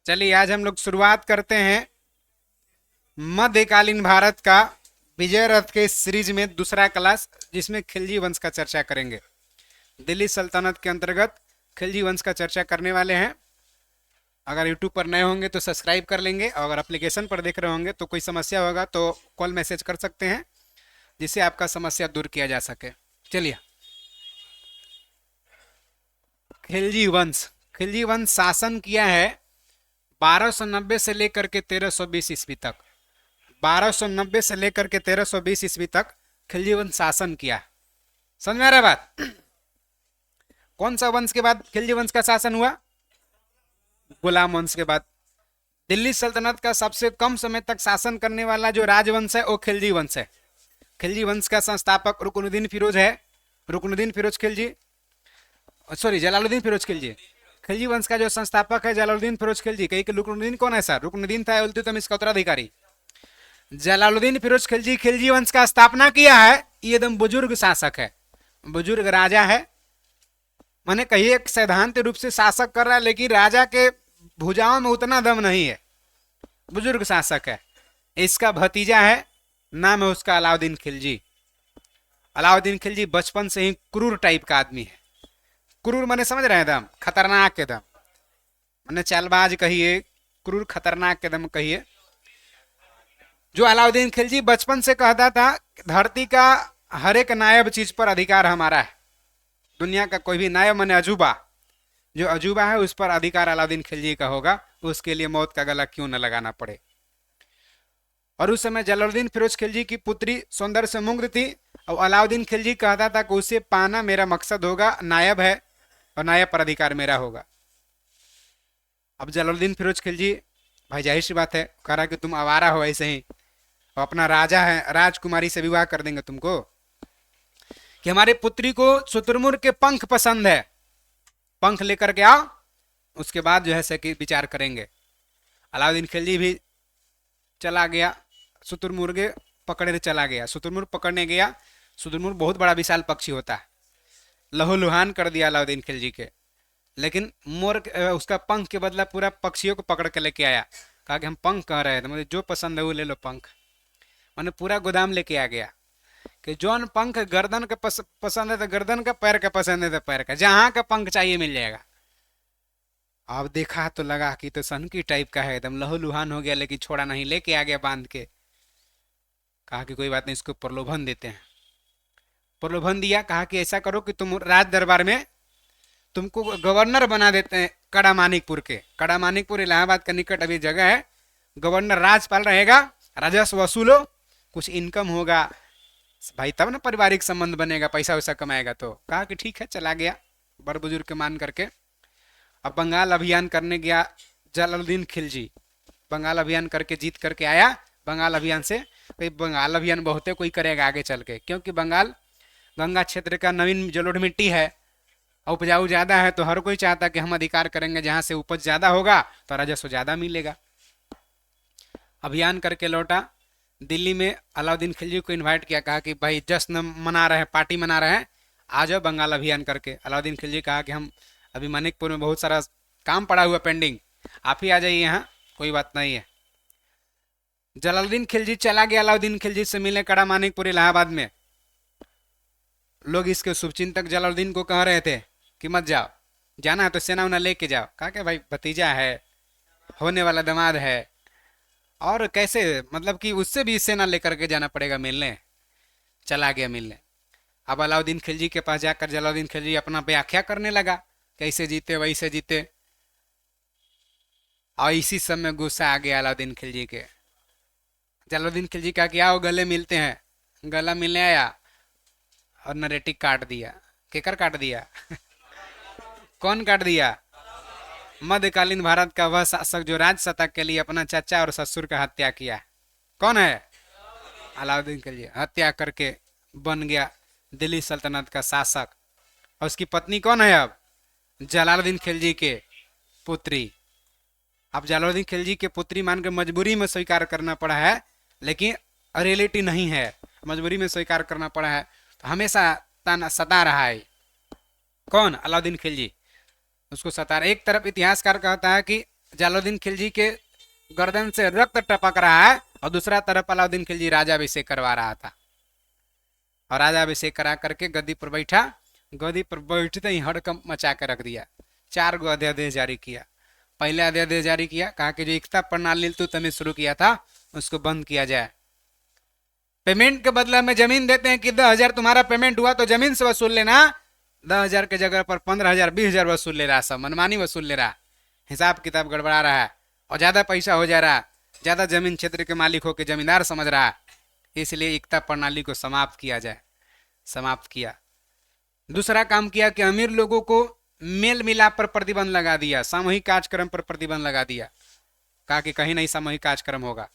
चलिए आज हम लोग शुरुआत करते हैं मध्यकालीन भारत का विजय रथ के सीरीज में दूसरा क्लास, जिसमें खिलजी वंश का चर्चा करेंगे। दिल्ली सल्तनत के अंतर्गत खिलजी वंश का चर्चा करने वाले हैं। अगर यूट्यूब पर नए होंगे तो सब्सक्राइब कर लेंगे, और अगर एप्लीकेशन पर देख रहे होंगे तो कोई समस्या होगा तो कॉल मैसेज कर सकते हैं, जिससे आपका समस्या दूर किया जा सके। चलिए, खिलजी वंश। खिलजी वंश शासन किया है 1290 से लेकर के 1320 ईस्वी तक। 1290 से लेकर के 1320 ईस्वी तक खिलजी वंश शासन किया। समझ में आ रहा है बात? कौन सा वंश के बाद खिलजी वंश का शासन हुआ? गुलाम वंश के बाद। दिल्ली सल्तनत का सबसे कम समय तक शासन करने वाला जो राजवंश है वो खिलजी वंश है। खिलजी वंश का संस्थापक रुकनुद्दीन फिरोज है। रुकनुद्दीन फिरोज खिलजी, सॉरी जलालुद्दीन फिरोज खिलजी। खिलजी वंश का जो संस्थापक है जलालुद्दीन फिरोज खिलजी। कहीं कि रुकनुद्दीन कौन है सर? रुकनुद्दीन था इल्तुतमिश का उत्तराधिकारी। जलालुद्दीन फिरोज खिलजी खिलजी वंश का स्थापना किया है। ये एकदम बुजुर्ग शासक है, बुजुर्ग राजा है। माने कहिए एक सैद्धांत रूप से शासक कर रहा है, लेकिन राजा के भुजाओं में उतना दम नहीं है। बुजुर्ग शासक है। इसका भतीजा है, नाम है उसका अलाउद्दीन खिलजी। अलाउद्दीन खिलजी बचपन से ही क्रूर टाइप का आदमी है। क्रूर माने समझ रहे हैं? दम खतरनाक के दम, माने चालबाज कहिए, क्रूर खतरनाक के दम कहिए। जो अलाउद्दीन खिलजी बचपन से कहता था धरती का हर एक नायब चीज पर अधिकार हमारा है। दुनिया का कोई भी नायब माने अजूबा, जो अजूबा है उस पर अधिकार अलाउद्दीन खिलजी का होगा, उसके लिए मौत का गला क्यों न लगाना पड़े। और उस समय जलालुद्दीन फिरोज खिलजी की पुत्री सौंदर्य से मुग्ध थी, और अलाउद्दीन खिलजी कहता था कि उसे पाना मेरा मकसद होगा, नायब है और नायब पर अधिकार मेरा होगा। अब जलालुद्दीन फिरोज खिलजी, भाई जाहिर सी बात है, कह रहा कि तुम आवारा हो ऐसे ही, और अपना राजा है, राजकुमारी से विवाह कर देंगे तुमको, कि हमारी पुत्री को शुतुरमुर्ग के पंख पसंद है, पंख लेकर के आओ, उसके बाद जो है सके विचार करेंगे। अलाउद्दीन खिलजी भी चला गया, शुतुरमुर्ग पकड़ने चला गया। शुतुरमुर्ग पकड़ने गया। शुतुरमुर्ग बहुत बड़ा विशाल पक्षी होता है। लहूलुहान कर दिया अलाउद्दीन खिलजी के, लेकिन मोर उसका पंख के बदला पूरा पक्षियों को पकड़ के लेके आया। कहा कि हम पंख कह रहे थे, मुझे जो पसंद है वो ले लो पंख। मैंने पूरा गोदाम लेके आ गया कि जौन पंख गर्दन का पसंद है तो गर्दन का, पैर का पसंद है तो पैर का, जहां का पंख चाहिए मिल जाएगा। अब देखा तो लगा कि तो सनकी टाइप का है, एकदम लहूलुहान हो गया, लेकिन छोड़ा नहीं, लेके आ गया बांध के। कहा कि कोई बात नहीं, इसको प्रलोभन देते हैं। प्रलोभन दिया, कहा कि ऐसा करो कि तुम राज दरबार में तुमको गवर्नर बना देते हैं कड़ा मानिकपुर के। कड़ा मानिकपुर इलाहाबाद का निकट अभी जगह है। गवर्नर राजपाल रहेगा, राजस्व वसूलो, कुछ इनकम होगा भाई, तब ना पारिवारिक संबंध बनेगा, पैसा वैसा कमाएगा। तो कहा कि ठीक है, चला गया बड़ बुजुर्ग के मान करके। अब बंगाल अभियान करने गया जलालुद्दीन खिलजी। बंगाल अभियान करके जीत करके आया। बंगाल अभियान से कोई, बंगाल अभियान बहुत है कोई करेगा आगे चल के, क्योंकि बंगाल गंगा क्षेत्र का नवीन जलोढ़ मिट्टी है, उपजाऊ ज्यादा है, तो हर कोई चाहता कि हम अधिकार करेंगे, जहां से उपज ज्यादा होगा तो राजस्व ज्यादा मिलेगा। अभियान करके लौटा। दिल्ली में अलाउद्दीन खिलजी को इनवाइट किया, कहा कि भाई जश्न मना रहे हैं, पार्टी मना रहे हैं, आ जाओ बंगाल अभियान करके। अलाउद्दीन खिलजी कहा कि हम अभी मानिकपुर में बहुत सारा काम पड़ा हुआ पेंडिंग, आप ही आ जाइए यहाँ, कोई बात नहीं है। जलालुद्दीन खिलजी चला गया अलाउद्दीन खिलजी से मिलने कड़ा मानिकपुर इलाहाबाद में। लोग इसके शुभचिंतक जलालुद्दीन को कह रहे थे कि मत जाओ, जाना है तो सेना उना लेके जाओ। कहा कि भाई भतीजा है, होने वाला दामाद है, और कैसे, मतलब कि उससे भी सेना लेकर के जाना पड़ेगा मिलने। चला गया मिलने। अब अलाउद्दीन खिलजी के पास जाकर जलालुद्दीन खिलजी अपना व्याख्या करने लगा, कैसे जीते वैसे जीते। और इसी समय गुस्सा आ गया अलाउद्दीन खिलजी के। जलालुद्दीन खिलजी कहा कि आओ गले मिलते हैं। गला मिलने आया और नरेटिक काट दिया। केकर काट दिया? कौन काट दिया? मध्यकालीन भारत का वह शासक जो राज सत्ता के लिए अपना चाचा और ससुर का हत्या किया। कौन है? अलाउद्दीन खिलजी। हत्या करके बन गया दिल्ली सल्तनत का शासक। और उसकी पत्नी कौन है अब? जलालुद्दीन खिलजी के पुत्री। अब जलालुद्दीन खिलजी के पुत्री मान के मजबूरी में स्वीकार करना पड़ा है, लेकिन रियलिटी नहीं है, मजबूरी में स्वीकार करना पड़ा है। तो हमेशा ताना सता रहा है। कौन? अलाउद्दीन खिलजी उसको सता रहा। एक तरफ इतिहासकार कहता है कि जलालुद्दीन खिलजी के गर्दन से रक्त टपक रहा है और दूसरा तरफ अलाउद्दीन खिलजी राजाभिषेक करवा रहा था। और राजाभिषेक करा करके गद्दी पर बैठा। गद्दी पर बैठते ही हड़कंप मचा के रख दिया। 4 गो अध्यादेश जारी किया। पहले अध्यादेश जारी किया, कहा कि जो एकता प्रणाली तूतमे शुरू किया था उसको बंद किया जाए। पेमेंट के बदला में जमीन देते हैं कि 10,000 तुम्हारा पेमेंट हुआ तो जमीन से वसूल लेना। 10,000 के जगह पर 15,000 20,000 वसूल ले रहा, सब मनमानी वसूल ले रहा, हिसाब किताब गड़बड़ा रहा है और ज्यादा पैसा हो जा रहा, ज्यादा जमीन क्षेत्र के मालिक होकर जमींदार समझ रहा। इसलिए एकता प्रणाली को समाप्त किया जाए। समाप्त किया। दूसरा काम किया कि अमीर लोगों को मेल मिलाप पर प्रतिबंध लगा दिया, सामूहिक कार्यक्रम पर प्रतिबंध लगा दिया। कहा कि कहीं नहीं सामूहिक कार्यक्रम होगा।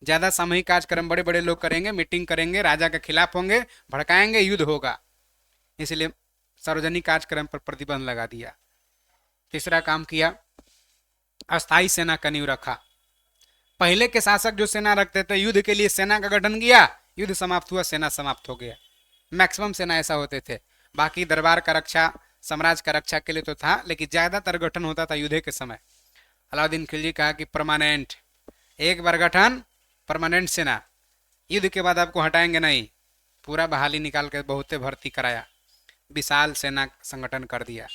ज्यादा सामूहिक कार्यक्रम बड़े बड़े लोग करेंगे, मीटिंग करेंगे, राजा के खिलाफ होंगे, भड़काएंगे, युद्ध होगा। इसलिए सार्वजनिक कार्यक्रम पर प्रतिबंध लगा दिया। तीसरा काम किया, अस्थायी सेना का नींव रखा। पहले के शासक जो सेना रखते थे, युद्ध के लिए सेना का गठन किया, युद्ध समाप्त हुआ, सेना समाप्त हो गया। मैक्सिमम सेना ऐसा होते थे। बाकी दरबार का रक्षा, साम्राज्य का रक्षा के लिए तो था, लेकिन ज्यादातर गठन होता था युद्ध के समय। अलाउद्दीन खिलजी कहा कि परमानेंट, एक बार गठन, परमानेंट सेना, युद्ध के बाद आपको हटाएंगे नहीं। पूरा बहाली निकाल के बहुते भर्ती कराया, विशाल सेना संगठन कर दिया।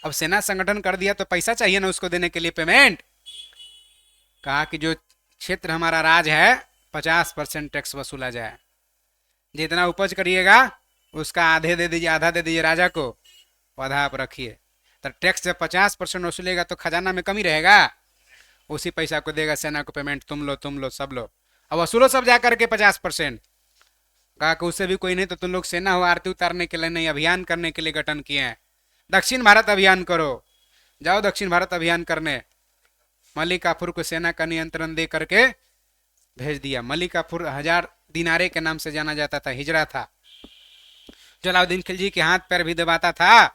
अब सेना संगठन कर दिया तो पैसा चाहिए ना उसको देने के लिए, पेमेंट। कहा कि जो क्षेत्र हमारा राज है 50% टैक्स वसूला जाए। जितना उपज करिएगा उसका आधे दे दीजिए, आधा दे दीजिए राजा को, आधा आप रखिए। तो टैक्स जब 50% वसूलेगा तो खजाना में कमी रहेगा, उसी पैसा को देगा सेना को पेमेंट, तुम लो सब लो, अब वसूलो सब जा करके 50%। कहा कि उससे भी कोई नहीं तो तुम लोग सेना हो आरती उतारने के लिए नहीं, अभियान करने के लिए गठन किए हैं। दक्षिण भारत अभियान करो, जाओ दक्षिण भारत अभियान करने। मलिक काफूर को सेना का नियंत्रण दे करके भेज दिया। मलिक काफूर 1000 दिनारे के नाम से जाना जाता था, हिजरा था। जलालुद्दीन खिलजी के हाथ पैर भी दबाता था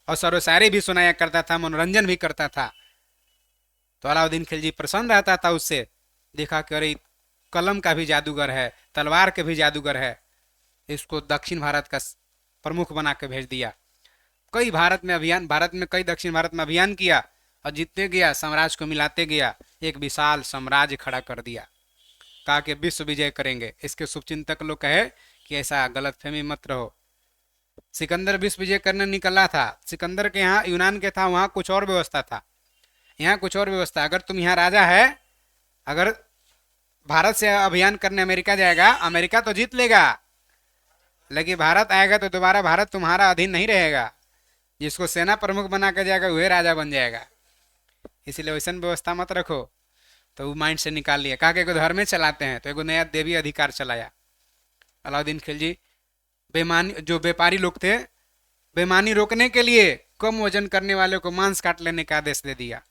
और सरो शायरी भी सुनाया करता था, मनोरंजन भी करता था। तो अलाउद्दीन खिलजी प्रसन्न रहता था उससे। देखा कि अरे कलम का भी जादूगर है, तलवार के भी जादूगर है, इसको दक्षिण भारत का प्रमुख बना के भेज दिया। कई भारत में कई दक्षिण भारत में अभियान किया और जीतते गया, साम्राज्य को मिलाते गया, एक विशाल साम्राज्य खड़ा कर दिया। कहा कि विश्व विजय करेंगे। इसके शुभचिंतक लोग कहे कि ऐसा गलतफहमी मत रहो। सिकंदर विश्व विजय करने निकला था। सिकंदर के यहाँ यूनान के था, वहाँ कुछ और व्यवस्था था, यहाँ कुछ और व्यवस्था। अगर तुम यहाँ राजा है, अगर भारत से अभियान करने अमेरिका जाएगा, अमेरिका तो जीत लेगा, लेकिन भारत आएगा तो दोबारा भारत तुम्हारा अधीन नहीं रहेगा। जिसको सेना प्रमुख बना के जाएगा वही राजा बन जाएगा। इसलिए वैसा व्यवस्था मत रखो। तो वो माइंड से निकाल लिया। कहा कि एगो धर्म में चलाते हैं, तो एगो नया देवी अधिकार चलाया। अलाउद्दीन खिलजी बेमानी, जो व्यापारी लोग थे, बेमानी रोकने के लिए कम वजन करने वाले को मांस काट लेने का आदेश दे दिया।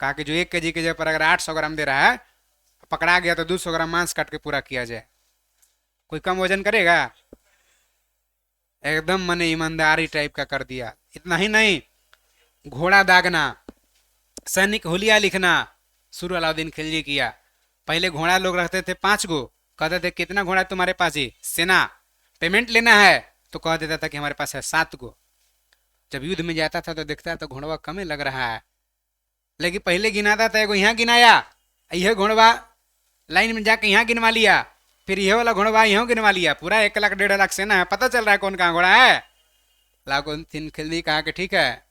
कहा कि जो 1 kg के जगह पर अगर 800 ग्राम दे रहा है, पकड़ा गया तो 200 ग्राम मांस काट के पूरा किया जाए। कोई कम वजन करेगा? एकदम मने ईमानदारी टाइप का कर दिया। इतना ही नहीं, घोड़ा दागना, सैनिक हुलिया लिखना शुरू अलाउद्दीन खिलजी किया। पहले घोड़ा लोग रखते थे 5 गो, कहते थे कितना घोड़ा तुम्हारे पास ही, सेना पेमेंट लेना है तो कह देता था कि हमारे पास है 7 गो। जब युद्ध में जाता था तो देखता तो घोड़वा कम लग रहा है, लेकिन पहले गिनाता था, एगो यहाँ गिनाया, यह घोड़वा लाइन में जाके यहाँ गिनवा लिया, फिर यह वाला घोड़वा यहाँ गिनवा लिया, पूरा 1 लाख 1.5 लाख सेना है, पता चल रहा है कौन कहाँ घोड़ा है। अलाउद्दीन खिलजी कहा कि ठीक है,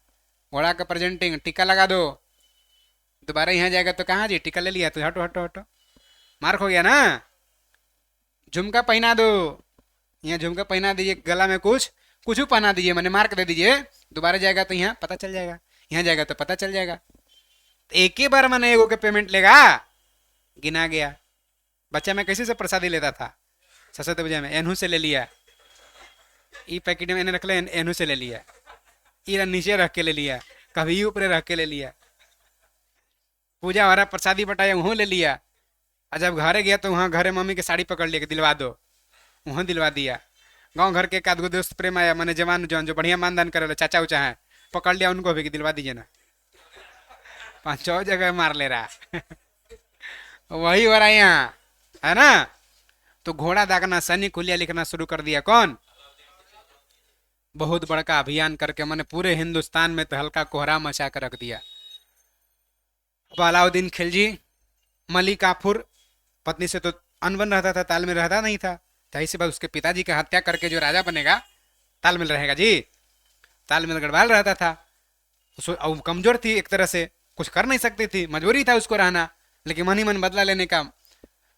घोड़ा का प्रेजेंटिंग, टीका लगा दो। दोबारा यहाँ जाएगा तो कहाँ जी टीका ले लिया, तो हटो हटो हटो, मार्क हो गया ना। झुमका पहना दो, यहाँ झुमका पहना दीजिए, गला में कुछ कुछ पहना दीजिए, मैंने मार्क दे दीजिए। दोबारा जाएगा तो यहाँ पता चल जाएगा, यहाँ जाएगा तो पता चल जाएगा। तो एक ही बार मैंने एगो के पेमेंट लेगा, गिना गया। बच्चा में कैसे से प्रसादी लेता था, सरस्वती पूजा में एनहू से ले लिया, ई पैकेट में रख ले, एनहू से ले लिया, ई नीचे रख के ले लिया, कभी ऊपर रख के ले लिया, पूजा वाला प्रसादी बटाया वहाँ ले लिया। और जब घरे गया तो वहाँ घरे मम्मी के साड़ी पकड़ लिया, दिलवा दो, वहाँ दिलवा दिया। गांव घर के एक आध गो दोस्त प्रेम आया, मैंने जवान जो बढ़िया मानदान करे, चाचा उचा है, पकड़ लिया, उनको भी दिलवा दीजिए ना। 5-6 जगह मार ले रहा वही हो रहा है यहाँ, है ना। तो घोड़ा दागना, सैनिक हुलिया लिखना शुरू कर दिया। कौन? बहुत बड़का अभियान करके मैंने पूरे हिंदुस्तान में तो हल्का कोहरा मचा कर रख दिया। अब अलाउद्दीन खिलजी मलिक काफूर पत्नी से तो अनबन रहता था, तालमेल रहता नहीं था। जाहिर सी बात उसके पिताजी की हत्या करके जो राजा बनेगा तालमेल रहेगा जी, तालमेल गड़बड़ रहता था। उसको कमजोर थी एक तरह से, कुछ कर नहीं सकती थी, मजबूरी था उसको रहना, लेकिन मन ही मन बदला लेने का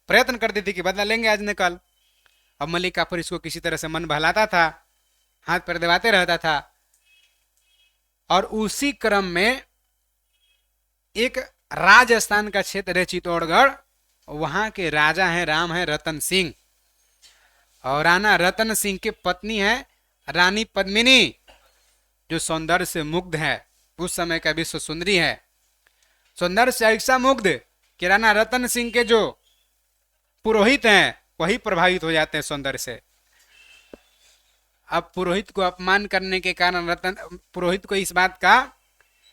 प्रयत्न करती थी कि बदला लेंगे आज न कल। अब मलिक काफूर इसको किसी तरह से मन बहलाता था, हाथ पैर दबाते रहता था। और उसी क्रम में एक राजस्थान का क्षेत्र है चित्तौड़गढ़, वहां के राजा हैं राम है रतन सिंह, और राणा रतन सिंह की पत्नी है रानी पद्मिनी, जो सौंदर्य से मुग्ध है, उस समय का विश्व सुंदरी है। सौंदर्य से ऐसा मुग्ध कि राणा रतन सिंह के जो पुरोहित हैं वही प्रभावित हो जाते हैं सौंदर्य से। अब पुरोहित को अपमान करने के कारण पुरोहित को इस बात का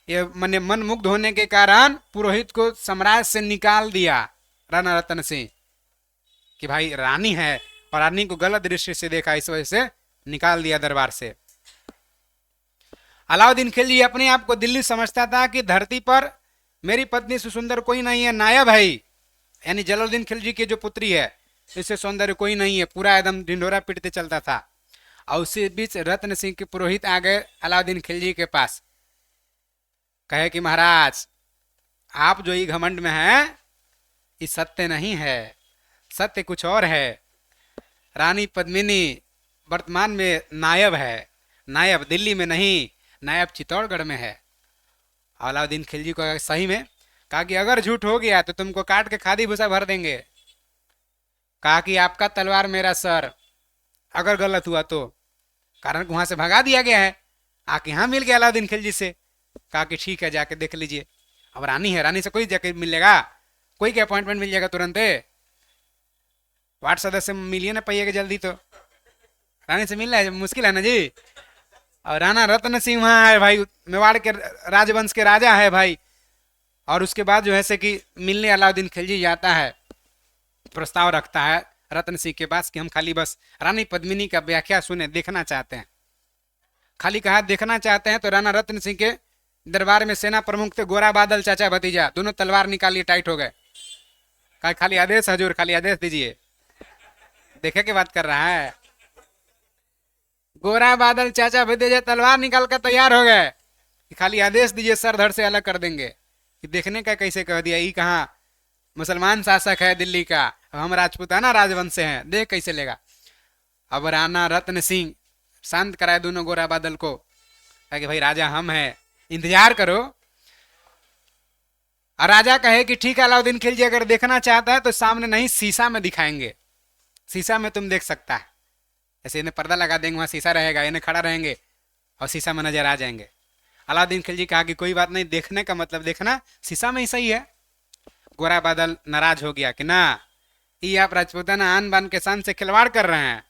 ये मन मुग्ध होने के कारण पुरोहित को सम्राट से निकाल दिया राणा रतन सिंह, कि भाई रानी है और रानी को गलत दृष्टि से देखा, इस वजह से निकाल दिया दरबार से। अलाउद्दीन खिलजी अपने आप को दिल्ली समझता था कि धरती पर मेरी पत्नी से सुंदर कोई नहीं है, नायब है, यानी जलालुद्दीन खिलजी की जो पुत्री है इससे सौंदर्य कोई नहीं है, पूरा एकदम ढिंढोरा पीटते चलता था। और उसी बीच रत्न सिंह के पुरोहित आ गए अलाउद्दीन खिलजी के पास, कहे कि महाराज आप जो ये घमंड में हैं ये सत्य नहीं है, सत्य कुछ और है। रानी पद्मिनी वर्तमान में नायब है, नायब दिल्ली में नहीं, नायब चित्तौड़गढ़ में है। अलाउद्दीन खिलजी को सही में कहा कि अगर झूठ हो गया तो तुमको काट के खादी भूसा भर देंगे। कहा कि आपका तलवार मेरा सर, अगर गलत हुआ तो। कारण वहां से भगा दिया गया है, आके यहाँ मिल गया अलाउद्दीन खिलजी से। कहा कि ठीक है जाके देख लीजिए। अब रानी है, रानी से कोई जाके मिलेगा, कोई के अपॉइंटमेंट मिल जाएगा तुरंत। वार्ड सदस्य मिलिए ना पाइएगा जल्दी, तो रानी से मिलना है मुश्किल है ना जी। और राणा रत्न सिंह वहां है भाई, मेवाड़ के राजवंश के राजा है भाई। और उसके बाद जो है से कि मिलने अलाउद्दीन खिलजी जाता है, प्रस्ताव रखता है रत्न सिंह के पास कि हम खाली बस रानी पद्मिनी का व्याख्या सुने, देखना चाहते हैं। खाली कहा देखना चाहते हैं, तो राणा रत्न सिंह के दरबार में सेना प्रमुख थे गोरा बादल चाचा भतीजा, दोनों तलवार निकालिए, टाइट हो गए। कहा खाली आदेश हजूर, खाली आदेश दीजिए। देखे के बात कर रहा है। गोरा बादल चाचा भतीजा तलवार निकाल कर तैयार हो गए, खाली आदेश दीजिए, सर धड़ से अलग कर देंगे। कि देखने का कैसे कह दिया, ये कहाँ मुसलमान शासक है दिल्ली का, हम राजपूताना राजवंश से हैं, देख कैसे लेगा। अब राणा रत्न सिंह शांत कराए दोनों गोरा बादल को, कहा कि भाई राजा हम हैं, इंतजार करो। और राजा कहे कि ठीक है अलाउद्दीन खिलजी अगर देखना चाहता है तो सामने नहीं शीशा में दिखाएंगे, शीशा में तुम देख सकता है। ऐसे इन्हें पर्दा लगा देंगे, वहां शीशा रहेगा, इन्हें खड़ा रहेंगे और शीशा में नजर आ जाएंगे। अलाउद्दीन खिलजी कहा कि कोई बात नहीं, देखने का मतलब देखना शीशा में ही सही है। गोरा बादल नाराज हो गया कि ना, ये आप राजपूताना आन बान के शान से खिलवाड़ कर रहे हैं,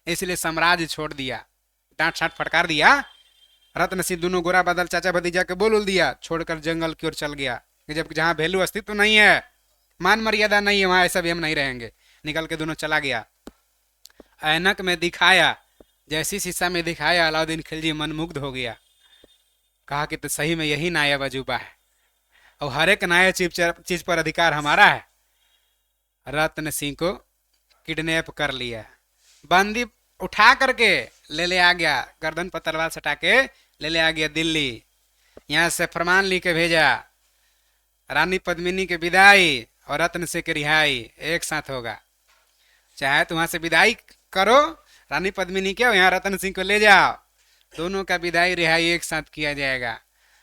इसलिए साम्राज्य छोड़ दिया, डांट छाट फटकार दिया। रत्न सिंह दोनों गोरा बादल चाचा भतीजा के बोल दिया, छोड़कर जंगल की ओर चल गया कि जब जहाँ वैल्यू अस्तित्व नहीं है, मान मर्यादा नहीं है, वहां ऐसा भी हम नहीं रहेंगे। निकल के दोनों चला गया। ऐनक में दिखाया, जैसी शीशा में दिखाया अलाउद्दीन खिलजी मनमुग्ध हो गया। कहा कि तो सही में यही नायब अजूबा है और हर एक नायब चीज पर अधिकार हमारा है। रत्न सिंह को किडनैप कर लिया, बंदी उठा करके ले आ गया, गर्दन पर तलवार सटा के ले आ गया दिल्ली। यहाँ से फरमान लिख के भेजा, रानी पद्मिनी की विदाई और रत्न सिंह की रिहाई एक साथ होगा। चाहे तो वहां से विदाई करो रानी पद्मिनी के, यहाँ रत्न सिंह को ले जाओ, दोनों का विदाई रिहाई एक साथ किया जाएगा।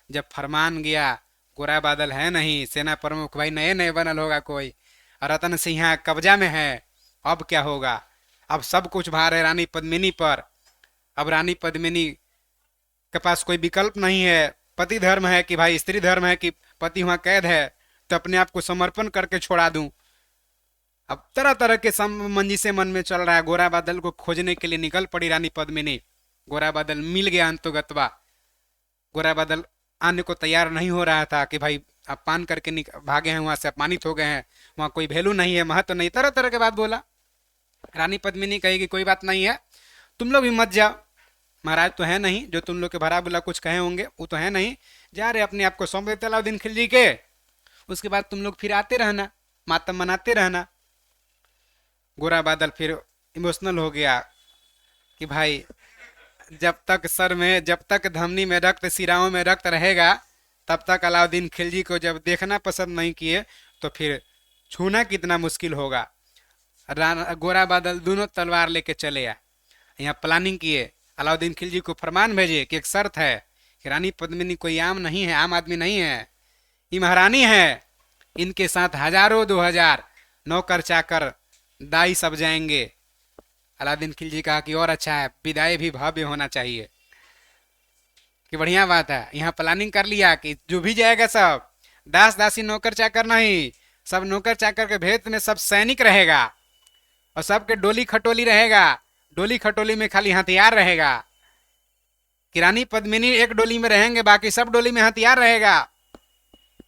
जब फरमान गया, गोरा बादल है नहीं, सेना प्रमुख भाई नए नए बनल होगा कोई, और रतन सिंह यहाँ कब्जा में है, अब क्या होगा। अब सब कुछ भार है रानी पद्मिनी पर। अब रानी पद्मिनी के पास कोई विकल्प नहीं है, पति धर्म है कि भाई स्त्री धर्म है कि पति वहां कैद है, तो अपने आप को समर्पण करके छोड़ा दूं। अब तरह तरह के मंजिसे मन में चल रहा है। गोरा बादल को खोजने के लिए निकल पड़ी रानी पद्मिनी। गोरा बादल मिल गया अंतोगत्वा। गोरा बादल आने को तैयार नहीं हो रहा था कि भाई अपमान करके भागे हैं, वहां से अपमानित हो गए हैं, वहां कोई वैल्यू नहीं है, महत्व नहीं, तरह तरह के बात बोला। रानी पद्मिनी कहेगी कोई बात नहीं है, तुम लोग भी मत जाओ, महाराज तो है नहीं जो तुम लोग के भरा बुला कुछ कहे होंगे, वो तो है नहीं, जा रहे अपने आप को सौंप देते अलाउद्दीन खिलजी के। उसके बाद तुम लोग फिर आते रहना, मातम मनाते रहना। गोरा बादल फिर इमोशनल हो गया कि भाई जब तक सर में, जब तक धमनी में रक्त, सिराओं में रक्त रहेगा, तब तक अलाउद्दीन खिलजी को जब देखना पसंद नहीं किए तो फिर छूना कितना मुश्किल होगा। गोरा बादल दोनों तलवार लेके चले आए, यहाँ प्लानिंग किए। अलाउद्दीन खिलजी को फरमान भेजे कि एक शर्त है कि रानी पद्मिनी कोई आम नहीं है, आम आदमी नहीं है, ये महारानी है, इनके साथ हजारों 2000 नौकर चाकर दाई सब जाएंगे। अलाउद्दीन खिलजी कहा कि और अच्छा है, विदाई भी भव्य होना चाहिए, कि बढ़िया बात है। यहाँ प्लानिंग कर लिया कि जो भी जाएगा सब दास दासी नौकर चाकर नहीं, सब नौकर चाकर के भेद में सब सैनिक रहेगा, और सबके डोली खटोली रहेगा, डोली खटोली में खाली हथियार रहेगा, कि रानी पद्मिनी एक डोली में रहेंगे, बाकी सब डोली में हथियार रहेगा।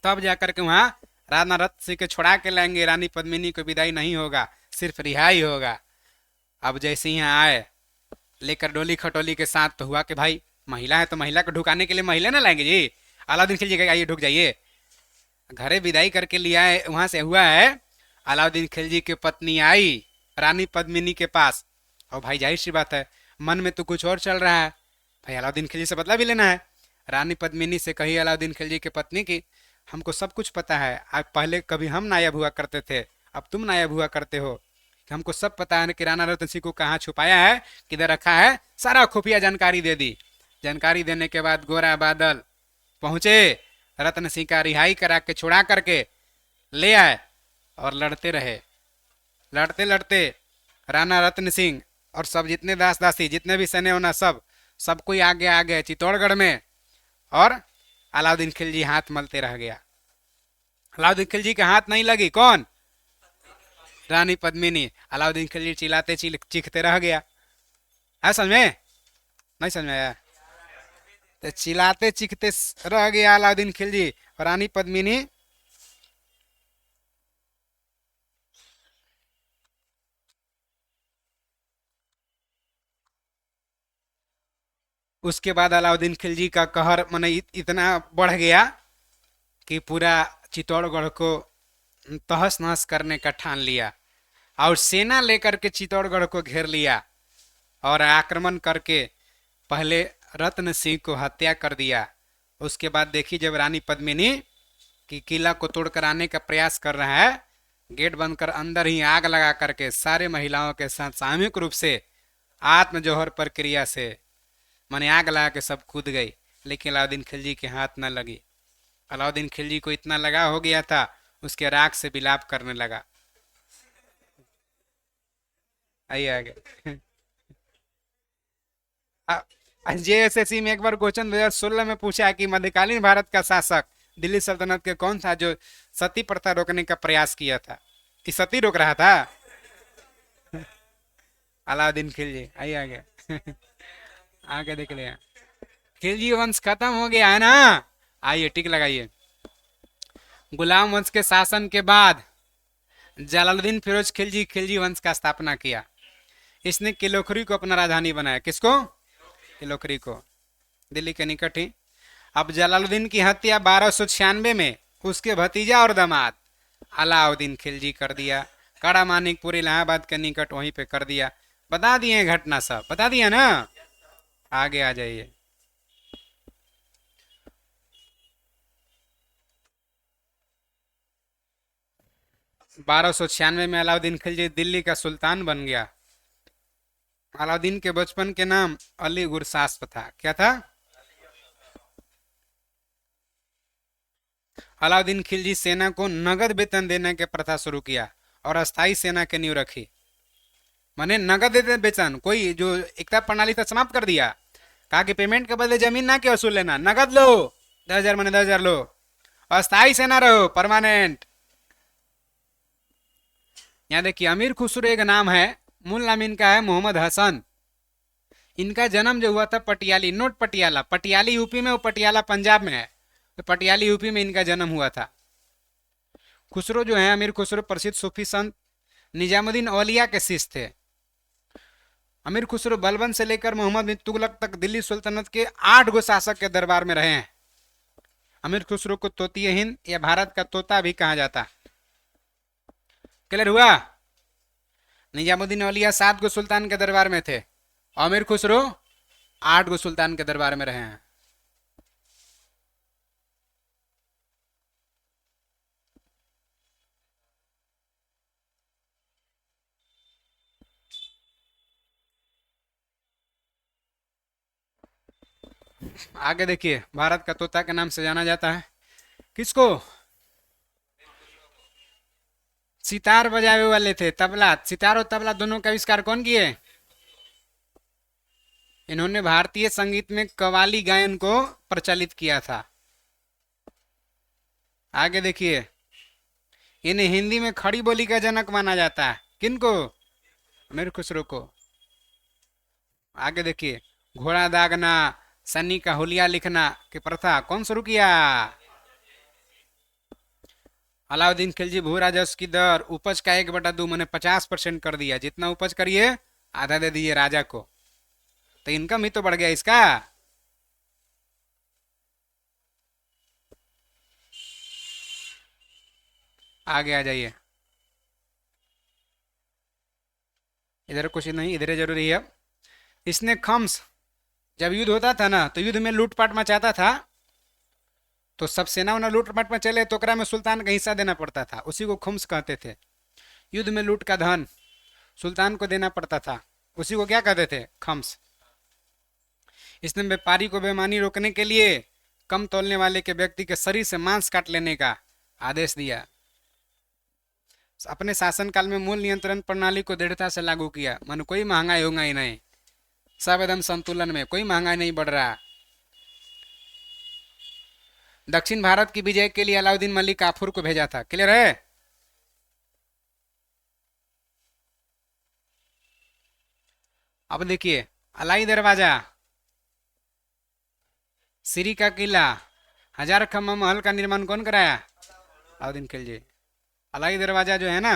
तब जाकर के वहां राणा रथ सिंह के छुड़ा के लाएंगे, रानी पद्मिनी को विदाई नहीं होगा, सिर्फ रिहाई होगा। अब जैसे यहाँ आए लेकर डोली खटोली के साथ, तो हुआ कि भाई महिला है तो महिला को ढुकाने के लिए महिला ना लाएंगे जी। अलाउद्दीन खिलजी कहेगा आइए ढुक जाइए, घरे विदाई करके लिया है। वहां से हुआ है अलाउद्दीन खिलजी की पत्नी आई रानी पद्मिनी के पास, और भाई जाहिर सी बात है मन में तो कुछ और चल रहा है, भाई अलाउद्दीन खिलजी से बदला भी लेना है। रानी पद्मिनी से कही अलाउद्दीन खिलजी की पत्नी की, हमको सब कुछ पता है, आज पहले कभी हम नायब हुआ करते थे, अब तुम नायब हुआ करते हो, हमको सब पता है कि राणा रतन सिंह को कहाँ छुपाया है, किधर रखा है, सारा खुफिया जानकारी दे दी। जानकारी देने के बाद गोरा बादल पहुंचे, रतन सिंह का रिहाई करा के छुड़ा करके ले आए, और लड़ते रहे। लड़ते लड़ते राणा रतन सिंह और सब जितने दास दासी, जितने भी सैन्य होना, सब कोई आगे आ गए चित्तौड़गढ़ में, और अलाउद्दीन खिलजी हाथ मलते रह गया। अलाउद्दीन खिलजी के हाथ नहीं लगी, कौन? रानी पद्मिनी। अलाउद्दीन खिलजी चिल्लाते चीखते रह गया। है समझ में? नहीं समझ में आया? तो चिल्लाते चीखते रह गया अलाउद्दीन खिलजी, और रानी पद्मिनी उसके बाद अलाउद्दीन खिलजी का कहर माने इतना बढ़ गया कि पूरा चित्तौड़गढ़ को तहस नहस करने का ठान लिया, और सेना लेकर के चित्तौड़गढ़ को घेर लिया, और आक्रमण करके पहले रत्न सिंह को हत्या कर दिया। उसके बाद देखी जब रानी पद्मिनी की किला को तोड़कर आने का प्रयास कर रहा है, गेट बंद कर अंदर ही आग लगा करके सारे महिलाओं के साथ सामूहिक रूप से आत्मजोहर प्रक्रिया से माने आग लगा के सब कूद गई, लेकिन अलाउद्दीन खिलजी के हाथ न लगी। अलाउद्दीन खिलजी को इतना लगा हो गया था, उसके राख से विलाप करने लगा। आइए आगे। जेएसएससी में एक बार क्वेश्चन 2016 में पूछा कि मध्यकालीन भारत का शासक दिल्ली सल्तनत के कौन था जो सती प्रथा रोकने का प्रयास किया था? कि सती रोक रहा था? अलाउद्दीन खिलजी। आइए आगे। आगे देख लिया, खिलजी वंश खत्म हो गया है ना। आइए टिक लगाइए। गुलाम वंश के शासन के बाद जलालुद्दीन फिरोज खिलजी खिलजी वंश का स्थापना किया। इसने किलोखरी को अपना राजधानी बनाया। किसको? किलोखरी को, दिल्ली के निकट ही। अब जलालुद्दीन की हत्या 1296 में उसके भतीजा और दामाद अलाउद्दीन खिलजी कर दिया। कड़ा मानिकपुर इलाहाबाद के निकट वहीं पे कर दिया। बता दिए घटना, सब बता दिया ना। आगे आ जाइए। बारह सौ छियानवे में अलाउद्दीन खिलजी दिल्ली का सुल्तान बन गया। अलाउद्दीन के बचपन के नाम अली गुरसास्प था। क्या था? अलाउद्दीन खिलजी सेना को नगद वेतन देने के प्रथा शुरू किया और अस्थायी सेना के नींव रखी। माने नगद देते वेतन, कोई जो एकता प्रणाली था समाप्त कर दिया। कहा कि पेमेंट के बदले जमीन ना के वसूल लेना, नगद लो, 10,000 माने 10,000 लो, अस्थायी सेना रहो, परमानेंट। यहाँ देखिए अमीर खुसरो एक नाम है, मूल नाम इनका है मोहम्मद हसन। इनका जन्म जो हुआ था पटियाली, नोट पटियाला, पटियाली यूपी में, वो पटियाला पंजाब में है, तो पटियाली यूपी में इनका जन्म हुआ था। खुसरो जो है अमीर खुसरो प्रसिद्ध सूफी संत निजामुद्दीन औलिया के शिष्य थे। अमीर खुसरो बलबन से लेकर मोहम्मद बिन तुगलक तक दिल्ली सुल्तनत के 8 गो शासक के दरबार में रहे हैं। अमीर खुसरो को तोतिए हिंद या भारत का तोता भी कहा जाता। क्लियर हुआ? निजामुद्दीन औलिया 7 गो सुल्तान के दरबार में थे, अमीर खुसरो 8 गो सुल्तान के दरबार में रहे हैं। आगे देखिए, भारत का तोता के नाम से जाना जाता है किसको? सितार बजावे वाले थे, तबला, सितार और तबला दोनों का आविष्कार कौन किए? इन्होंने भारतीय संगीत में कव्वाली गायन को प्रचलित किया था। आगे देखिए, इन्हें हिंदी में खड़ी बोली का जनक माना जाता है, किनको? अमीर खुसरो को। आगे देखिए, घोड़ा दागना, सन्नी का हुलिया लिखना की प्रथा कौन शुरू किया? अलाउद्दीन खिलजी। भू राजस्व की दर उपज का 1/2 मैंने 50% कर दिया, जितना उपज करिए आधा दे दीजिए राजा को, तो इनकम ही तो बढ़ गया इसका। आगे आ जाइए, इधर कुछ नहीं, इधर जरूरी है। इसने खम्स, जब युद्ध होता था ना तो युद्ध में लूटपाट मचाता था, तो सब सेना उन्हें लूटपाट में चले तो ओकरा में सुल्तान का हिस्सा देना पड़ता था, उसी को खम्स कहते थे। युद्ध में लूट का धन सुल्तान को देना पड़ता था, उसी को क्या कहते थे? खम्स। इसने व्यापारी को बेईमानी रोकने के लिए कम तोलने वाले के व्यक्ति के शरीर से मांस काट लेने का आदेश दिया। अपने शासनकाल में मूल नियंत्रण प्रणाली को दृढ़ता से लागू किया, मन कोई महंगाई होगा ही नहीं, सब एकदम संतुलन में, कोई महंगाई नहीं बढ़ रहा। दक्षिण भारत की विजय के लिए अलाउद्दीन मलिक काफूर को भेजा था। क्लियर है? अब देखिए, अलाई दरवाजा, सीरी का किला, हजार खम्भा महल का निर्माण कौन कराया? अलाउद्दीन खिलजी। अलाई दरवाजा जो है ना,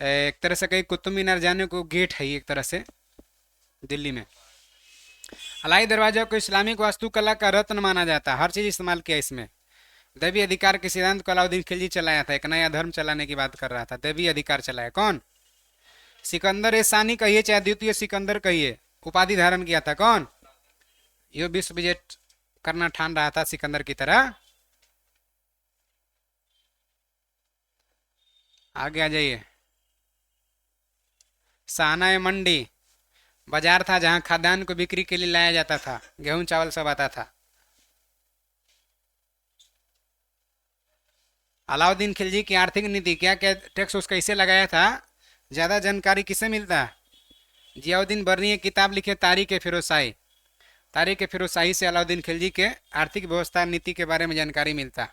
एक तरह से कहीं कुतुब मीनार जाने को गेट है एक तरह से दिल्ली में। अलाई दरवाजा को इस्लामिक वास्तुकला का रत्न माना जाता है, हर चीज इस्तेमाल किया इसमें। दैवी अधिकार के सिद्धांत को अलाउद्दीन खिलजी चलाया था, एक नया धर्म चलाने की बात कर रहा था, दैवी अधिकार चलाया कौन? सिकंदर ए सानी कहिए चाहे द्वितीय सिकंदर कहिए, उपाधि धारण किया था कौन? ये विश्व विजय करना ठान रहा था सिकंदर की तरह। आगे आ जाइए, साना ए मंडी बाजार था जहां खाद्यान्न को बिक्री के लिए लाया जाता था, गेहूं चावल सब आता था। अलाउद्दीन खिलजी की आर्थिक नीति, क्या क्या टैक्स उसका इसे लगाया था, ज्यादा जानकारी किसे मिलता है? जियाउद्दीन बर्नी एक किताब लिखे तारीख ए फिरोजशाही, तारीख ए फिरोजशाही से अलाउद्दीन खिलजी के आर्थिक व्यवस्था नीति के बारे में जानकारी मिलता।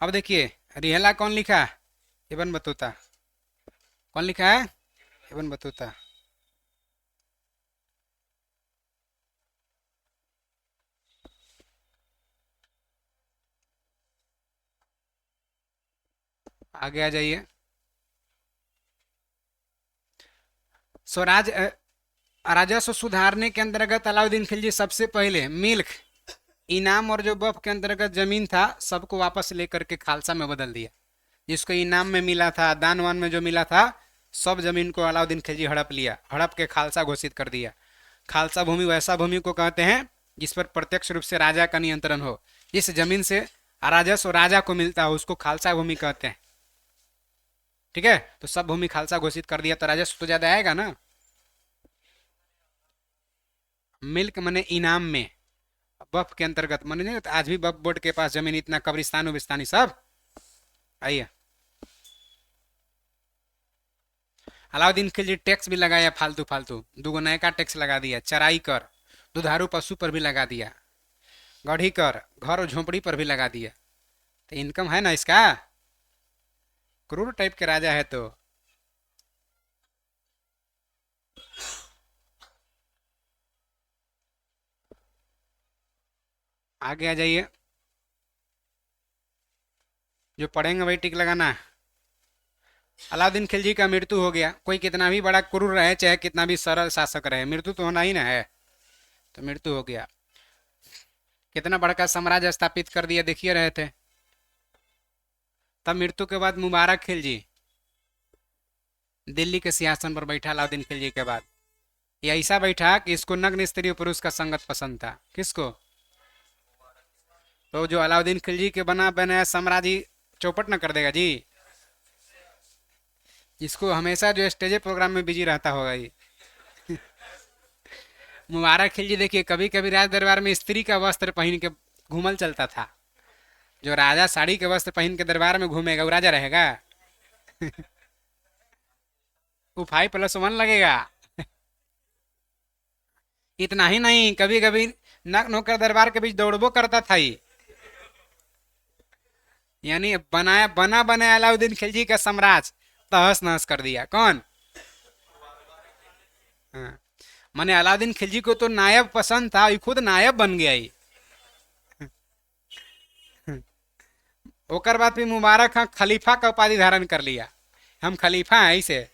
अब देखिए, रिहला कौन लिखा? Ibn Battuta. कौन लिखा है? Ibn Battuta. आगे आ जाइए, स्वराज राजस्व सुधारने के अंतर्गत अलाउद्दीन खिलजी सबसे पहले मिल्क, इनाम और जो वक्फ के अंतर्गत जमीन था सबको वापस लेकर के खालसा में बदल दिया। जिसको इनाम में मिला था, दान वान में जो मिला था, सब जमीन को अलाउद्दीन खिलजी हड़प लिया, हड़प के खालसा घोषित कर दिया। खालसा भूमि वैसा भूमि को कहते हैं जिस पर प्रत्यक्ष रूप से राजा का नियंत्रण हो, जिस जमीन से राजस्व राजा को मिलता हो उसको खालसा भूमि कहते हैं। ठीक है, तो सब भूमि खालसा घोषित कर दिया तो राजस्व तो ज्यादा आएगा ना। मिल्क मने इनाम में, वक्फ के अंतर्गत मने नहीं, तो आज भी वक्फ बोर्ड के पास जमीन इतना, कब्रिस्तान उब्रिस्तानी सब। आइए, अलाउद्दीन खिलजी टैक्स भी लगाया फालतू फालतू, 2 नया का टैक्स लगा दिया, चराई कर, दुधारू पशु पर भी लगा दिया, गढ़ी कर, घर और झोंपड़ी पर भी लगा दिया। तो इनकम है ना इसका, क्रूर टाइप के राजा है। तो आगे आ जाइए, जो पढ़ेंगे वही टिक लगाना है। अलाउद्दीन खिलजी का मृत्यु हो गया। कोई कितना भी बड़ा क्रूर रहे चाहे कितना भी सरल शासक रहे, मृत्यु तो होना ही ना है, तो मृत्यु हो गया। कितना बड़का साम्राज्य स्थापित कर दिया, देखिए रहे थे। तब मृत्यु के बाद मुबारक खिलजी दिल्ली के सिंहासन पर बैठा अलाउद्दीन खिलजी के बाद। ये ऐसा बैठा कि इसको नग्न स्त्री पुरुष का संगत पसंद था। किसको? तो जो अलाउद्दीन खिलजी के बना बनाया साम्राज्य चौपट न कर देगा जी। इसको हमेशा जो स्टेज प्रोग्राम में बिजी रहता होगा ये। मुबारक खिलजी देखिए कभी कभी राज दरबार में स्त्री का वस्त्र पहन के घूमल चलता था। जो राजा साड़ी के वस्त्र पहन के दरबार में घूमेगा वो राजा रहेगा? वो 5+1 लगेगा। इतना ही नहीं, कभी कभी नग्न होकर दरबार के बीच दौड़बो करता था ये। यानी बना बनाया अलाउद्दीन खिलजी का साम्राज्य तहस नहस कर दिया। कौन? हाँ। माने अलाउद्दीन खिलजी को तो नायब पसंद था, ये खुद नायब बन गया ही। ओकर बाद फिर मुबारक खां खलीफा का उपाधि धारण कर लिया, हम खलीफा हैं इसे।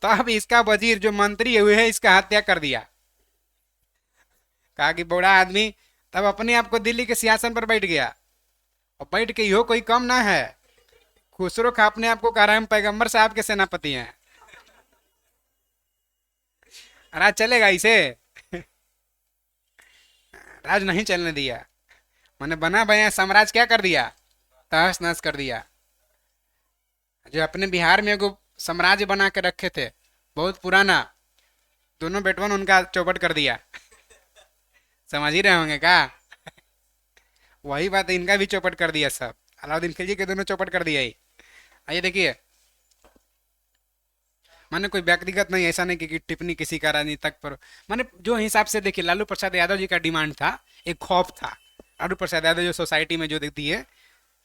तो अब इसका वजीर जो मंत्री हुए है इसका हत्या कर दिया। कहा कि बूढ़ा आदमी तब अपने आप को दिल्ली के सिंहासन पर बैठ गया, और बैठ के यो कोई कम ना है। खुसरो खा अपने आप को कह रहा है हम पैगंबर साहब के सेनापति हैं। राज चलेगा इसे? राज नहीं चलने दिया। मैंने बना बनाया साम्राज्य क्या कर दिया? तहस नहस कर दिया। जो अपने बिहार में एगो साम्राज्य बना के रखे थे बहुत पुराना, दोनों बेटवन उनका चौपट कर दिया। समझ ही रहे होंगे का? वही बात है, इनका भी चौपट कर दिया सब। अलाउद्दीन खिलजी के दोनों चौपट कर दिया ही। आइए देखिए, माने कोई व्यक्तिगत नहीं, ऐसा नहीं कि टिप्पणी किसी का राजनीतिक पर। माने जो हिसाब से देखिए लालू प्रसाद यादव जी का डिमांड था, एक खौफ था। लालू प्रसाद यादव जो सोसाइटी में जो देखती है,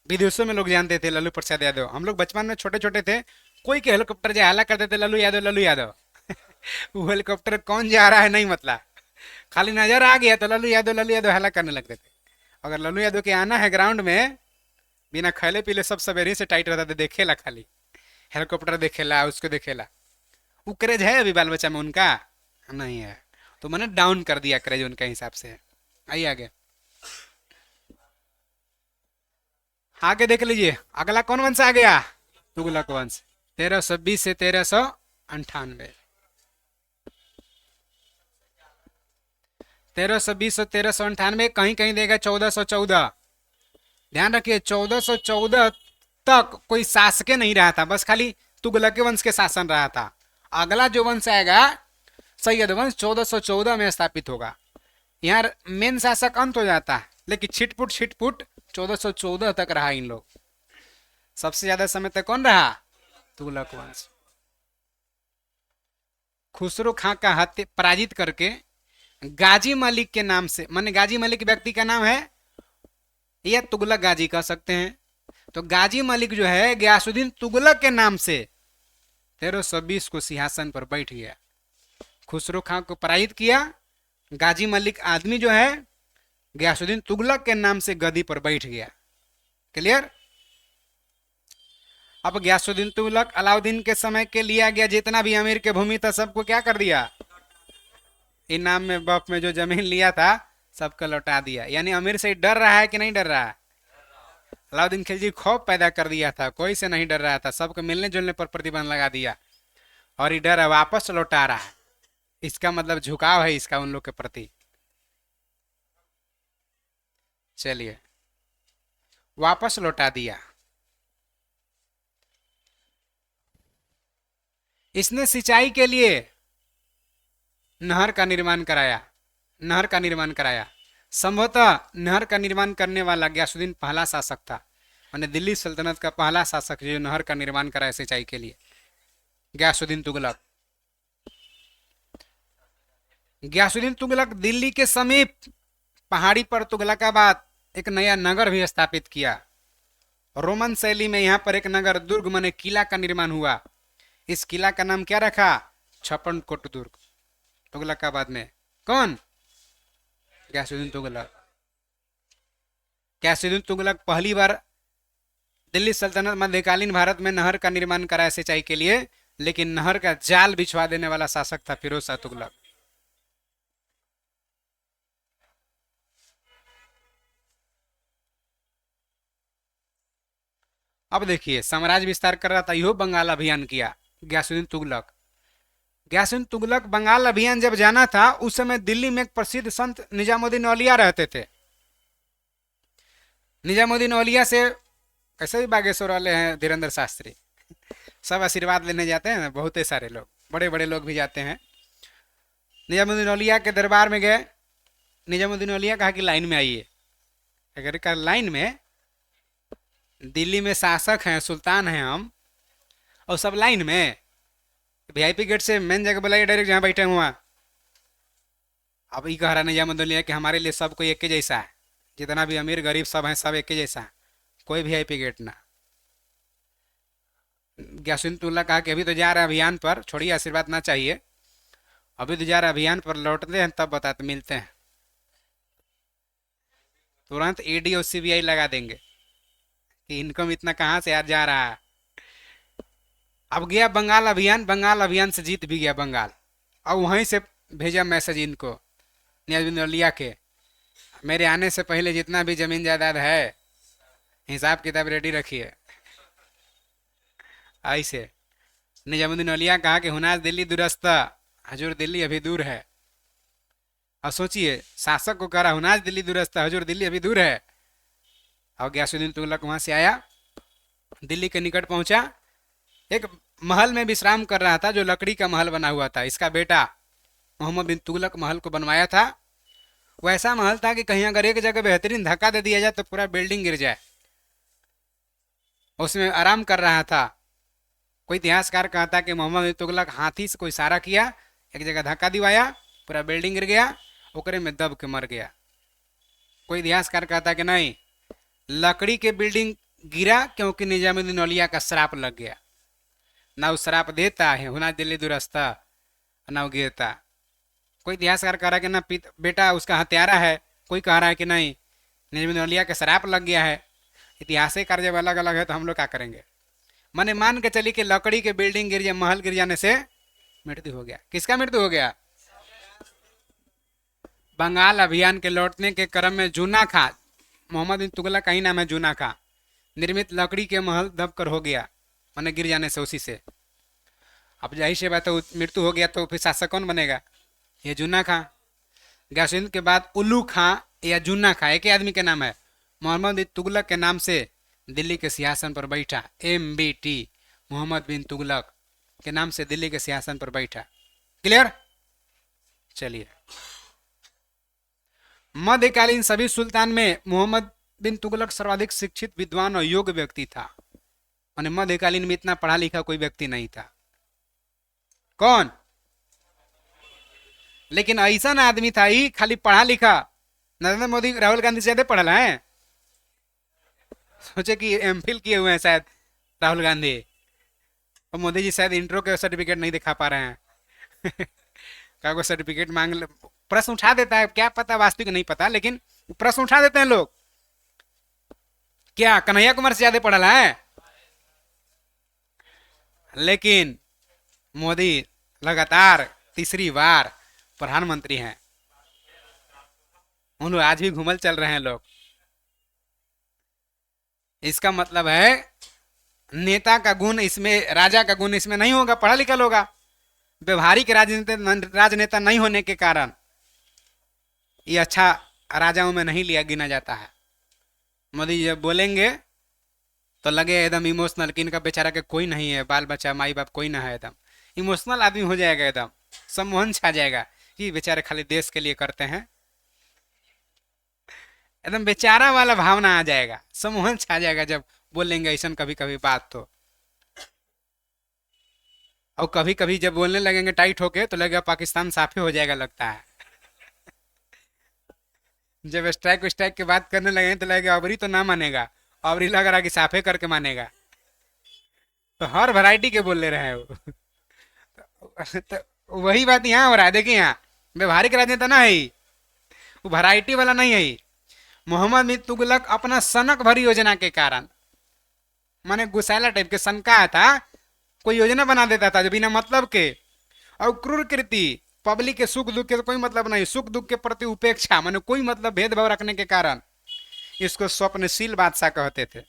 विदेशों में लोग जानते थे लालू प्रसाद यादव। हम लोग बचपन में छोटे छोटे थे, कोई के हेलीकॉप्टर जाए हल्ला करते थे लालू यादव लालू यादव। वो हेलीकॉप्टर कौन जा रहा है नहीं मतलब, खाली नजर आ गया तो लालू यादव हल्ला करने लगते थे। अगर लालू यादव के आना है ग्राउंड में, बिना खेले पीले सब सवेरे से टाइट रहता था, देखेला खाली हेलीकॉप्टर देखेला, उसको देखेला। वो क्रेज है अभी बाल बच्चा में उनका? नहीं है। तो मैंने डाउन कर दिया क्रेज उनके हिसाब से। आइए आगे, आगे देख लीजिए। अगला कौन वंश आ गया? तुगलक वंश। 1320 से 1398। 1320 और 1398, कहीं कहीं देगा 1414। ध्यान रखिए 1414 तक कोई शासक नहीं रहा था, बस खाली तुगलक वंश के शासन रहा था। अगला जो वंश आएगा सैयद वंश 1414 में स्थापित होगा। यहाँ मेन शासक अंत हो जाता है, लेकिन छिटपुट 1414 तक रहा इन लोग। सबसे ज्यादा समय तक कौन रहा? तुगलक वंश। खुसरो खां का हत्या पराजित करके गाजी मलिक के नाम से, माने गाजी मलिक व्यक्ति का नाम है या तुगलक गाजी कह सकते हैं। तो गाजी मलिक जो है गयासुद्दीन तुगलक के नाम से 1320 को सिंहासन पर बैठ गया। खुसरो खां को पराजित किया, गाजी मलिक आदमी जो है गयासुद्दीन तुगलक के नाम से गद्दी पर बैठ गया। क्लियर? अब गयासुद्दीन तुगलक अलाउद्दीन के समय के लिया गया जितना भी अमीर के भूमि था सबको क्या कर दिया? इनाम में बफ में जो जमीन लिया था सबको लौटा दिया। यानी अमीर से डर रहा है कि नहीं डर रहा है? अलाउद्दीन खिलजी खौफ पैदा कर दिया था, कोई से नहीं डर रहा था, सबको मिलने जुलने पर प्रतिबंध लगा दिया, और ये डर वापस लौटा रहा है। इसका मतलब झुकाव है इसका उन लोग के प्रति। चलिए, वापस लौटा दिया। इसने सिंचाई के लिए नहर का निर्माण कराया। संभवतः नहर का निर्माण करने वाला गयासुद्दीन पहला शासक था, मैंने दिल्ली सल्तनत का पहला शासक जो नहर का निर्माण कराया सिंचाई के लिए, गयासुद्दीन तुगलक। गयासुद्दीन तुगलक दिल्ली के समीप पहाड़ी पर तुगलकाबाद एक नया नगर भी स्थापित किया। रोमन शैली में यहाँ पर एक नगर दुर्ग माने किला का निर्माण हुआ। इस किला का नाम क्या रखा? छप्पनकोट दुर्ग, तुगलकाबाद में। कौन? गयासुद्दीन तुगलक। गयासुद्दीन तुगलक पहली बार दिल्ली सल्तनत मध्यकालीन भारत में नहर का निर्माण कराया सिंचाई के लिए, लेकिन नहर का जाल बिछवा देने वाला शासक था फिरोज शाह तुगलक। अब देखिए साम्राज्य विस्तार कर रहा था, यो बंगाल अभियान किया गयासुद्दीन तुगलक। गयासुद्दीन तुगलक बंगाल अभियान जब जाना था उस समय दिल्ली में एक प्रसिद्ध संत निजामुद्दीन औलिया रहते थे। निजामुद्दीन औलिया से कैसे भी बागेश्वर वाले हैं धीरेन्द्र शास्त्री, सब आशीर्वाद लेने जाते हैं, बहुत सारे लोग, बड़े बड़े लोग भी जाते हैं। निजामुद्दीन औलिया के दरबार में गए। निजामुद्दीन औलिया कहा कि लाइन में आइए। अगर का लाइन में, दिल्ली में शासक हैं, सुल्तान हैं हम, और सब लाइन में, वीआईपी गेट से मेन जगह बुलाइए, डायरेक्ट जहाँ बैठे हुआ। अब ये कह रहा निजामुद्दीन औलिया कि हमारे लिए सब कोई एक ही जैसा है, जितना भी अमीर गरीब सब हैं, सब एक ही जैसा है, कोई वीआईपी गेट ना। गयासुद्दीन तुगलक कहा कि अभी तो जा रहे हैं अभियान पर, छोड़िए आशीर्वाद ना चाहिए, अभी तो जा रहे हैं अभियान पर, लौटते हैं तब बताते, मिलते हैं। तुरंत ईडी और सीबीआई लगा देंगे कि इनकम इतना कहाँ से आज जा रहा है। अब गया बंगाल अभियान, बंगाल अभियान से जीत भी गया बंगाल। अब वहीं से भेजा मैसेज इनको निजामुद्दीन औलिया के, मेरे आने से पहले जितना भी जमीन जायदाद है हिसाब किताब रेडी रखिए। ऐसे निजामुद्दीन औलिया कहा कि हुनाज दिल्ली दुरस्त, हजूर दिल्ली अभी दूर है। अब सोचिए शासक को कह रहा हुनाज दिल्ली दुरस्त, हजूर दिल्ली अभी दूर है। और गयासुद्दीन तुगलक वहां से आया, दिल्ली के निकट पहुंचा, एक महल में विश्राम कर रहा था जो लकड़ी का महल बना हुआ था। इसका बेटा मोहम्मद बिन तुगलक महल को बनवाया था। वैसा महल था कि कहीं अगर एक जगह बेहतरीन धक्का दे दिया जाए तो पूरा बिल्डिंग गिर जाए। उसमें आराम कर रहा था। कोई इतिहासकार कहता कि मोहम्मद बिन तुगलक हाथी से कोई इशारा किया, एक जगह धक्का दिवाया, पूरा बिल्डिंग गिर गया, ओकरे में दब के मर गया। कोई इतिहासकार कहता कि नहीं, लकड़ी के बिल्डिंग गिरा क्योंकि निजामुद्दीन औलिया का श्राप लग गया। ना वो श्राप देता है हुनाज दिल्ली दुरस्ता, ना वो गिरता। कोई इतिहासकार कह रहा है कि ना बेटा उसका हत्यारा है, कोई कह रहा है कि नहीं निजामुद्दीन औलिया का श्राप लग गया है। इतिहासकार जब अलग अलग है तो हम लोग क्या करेंगे। मैंने मान के चली कि लकड़ी के बिल्डिंग गिर जाए, महल गिर जाने से मृत्यु हो गया। किसका मृत्यु हो गया? बंगाल अभियान के लौटने के क्रम में जूना खां, मोहम्मद बिन तुगलक का ही नाम है जूना खां, निर्मित लकड़ी के महल दब कर हो गया, मैंने गिर जाने से उसी से। अब जाहिर सी बात है मृत्यु हो गया तो फिर शासक कौन बनेगा? ये जूना खां। गयासुद्दीन के बाद उल्लू खां या जूना खां एक ही आदमी के नाम है। मोहम्मद बिन तुगलक के नाम से दिल्ली के सिंहासन पर बैठा, MBT मोहम्मद बिन तुगलक के नाम से दिल्ली के सिंहासन पर बैठा। क्लियर? चलिए, मध्यकालीन सभी सुल्तान में मोहम्मद बिन तुगलक सर्वाधिक शिक्षित, विद्वान और योग्य व्यक्ति था। माने मध्यकालीन में इतना पढ़ा लिखा कोई व्यक्ति नहीं था। कौन? लेकिन ऐसा ना आदमी था ही खाली पढ़ा लिखा। नरेंद्र मोदी राहुल गांधी से ज्यादा पढ़ा है। सोचे कि MPhil किए हुए हैं शायद राहुल गांधी, और मोदी जी शायद इंट्रो के सर्टिफिकेट नहीं दिखा पा रहे हैं। कागज सर्टिफिकेट मांग, प्रश्न उठा देता है, क्या पता वास्तविक नहीं पता, लेकिन प्रश्न उठा देते हैं लोग। क्या कन्हैया कुमार से ज्यादा पढ़ा है? लेकिन मोदी लगातार तीसरी बार प्रधानमंत्री हैं। उन लोग आज भी घूमल चल रहे हैं लोग। इसका मतलब है नेता का गुण इसमें, राजा का गुण इसमें नहीं होगा, पढ़ा लिखा होगा। व्यवहारिक राजनेता नहीं होने के कारण ये अच्छा राजाओं में नहीं लिया गिना जाता है। मोदी जी जब बोलेंगे तो लगे एकदम इमोशनल कि इनका बेचारा के कोई नहीं है, बाल बच्चा माई बाप कोई ना है, एकदम इमोशनल आदमी हो जाएगा, एकदम सम्मोहन छा जाएगा कि बेचारे खाली देश के लिए करते हैं। एकदम बेचारा वाला भावना आ जाएगा, सम्मोहन छा जाएगा जब बोलेंगे ऐसा कभी कभी बात तो। और कभी कभी जब बोलने लगेंगे टाइट होके तो लगेगा पाकिस्तान साफे हो जाएगा, लगता है। जब स्ट्राइक स्ट्राइक की बात करने लगेंगे तो लगेगा अबरी तो ना मानेगा, अबरी लग रहा कि साफे करके मानेगा। तो हर वैरायटी के बोल ले रहे हैं वो। तो वही बात यहाँ हो रहा है। देखिए यहाँ व्यवहारिक राजनेता ना है, वो वैरायटी वाला नहीं है। मोहम्मद बिन तुगलक अपना सनक भरी योजना के कारण, माने गुस्सैला टाइप के सनका था, कोई योजना बना देता था जो बिना मतलब के, और क्रूर कृति, पब्लिक के सुख दुख के तो कोई मतलब नहीं, सुख दुख के प्रति उपेक्षा, माने कोई मतलब भेदभाव रखने के कारण इसको स्वप्नशील बादशाह कहते थे।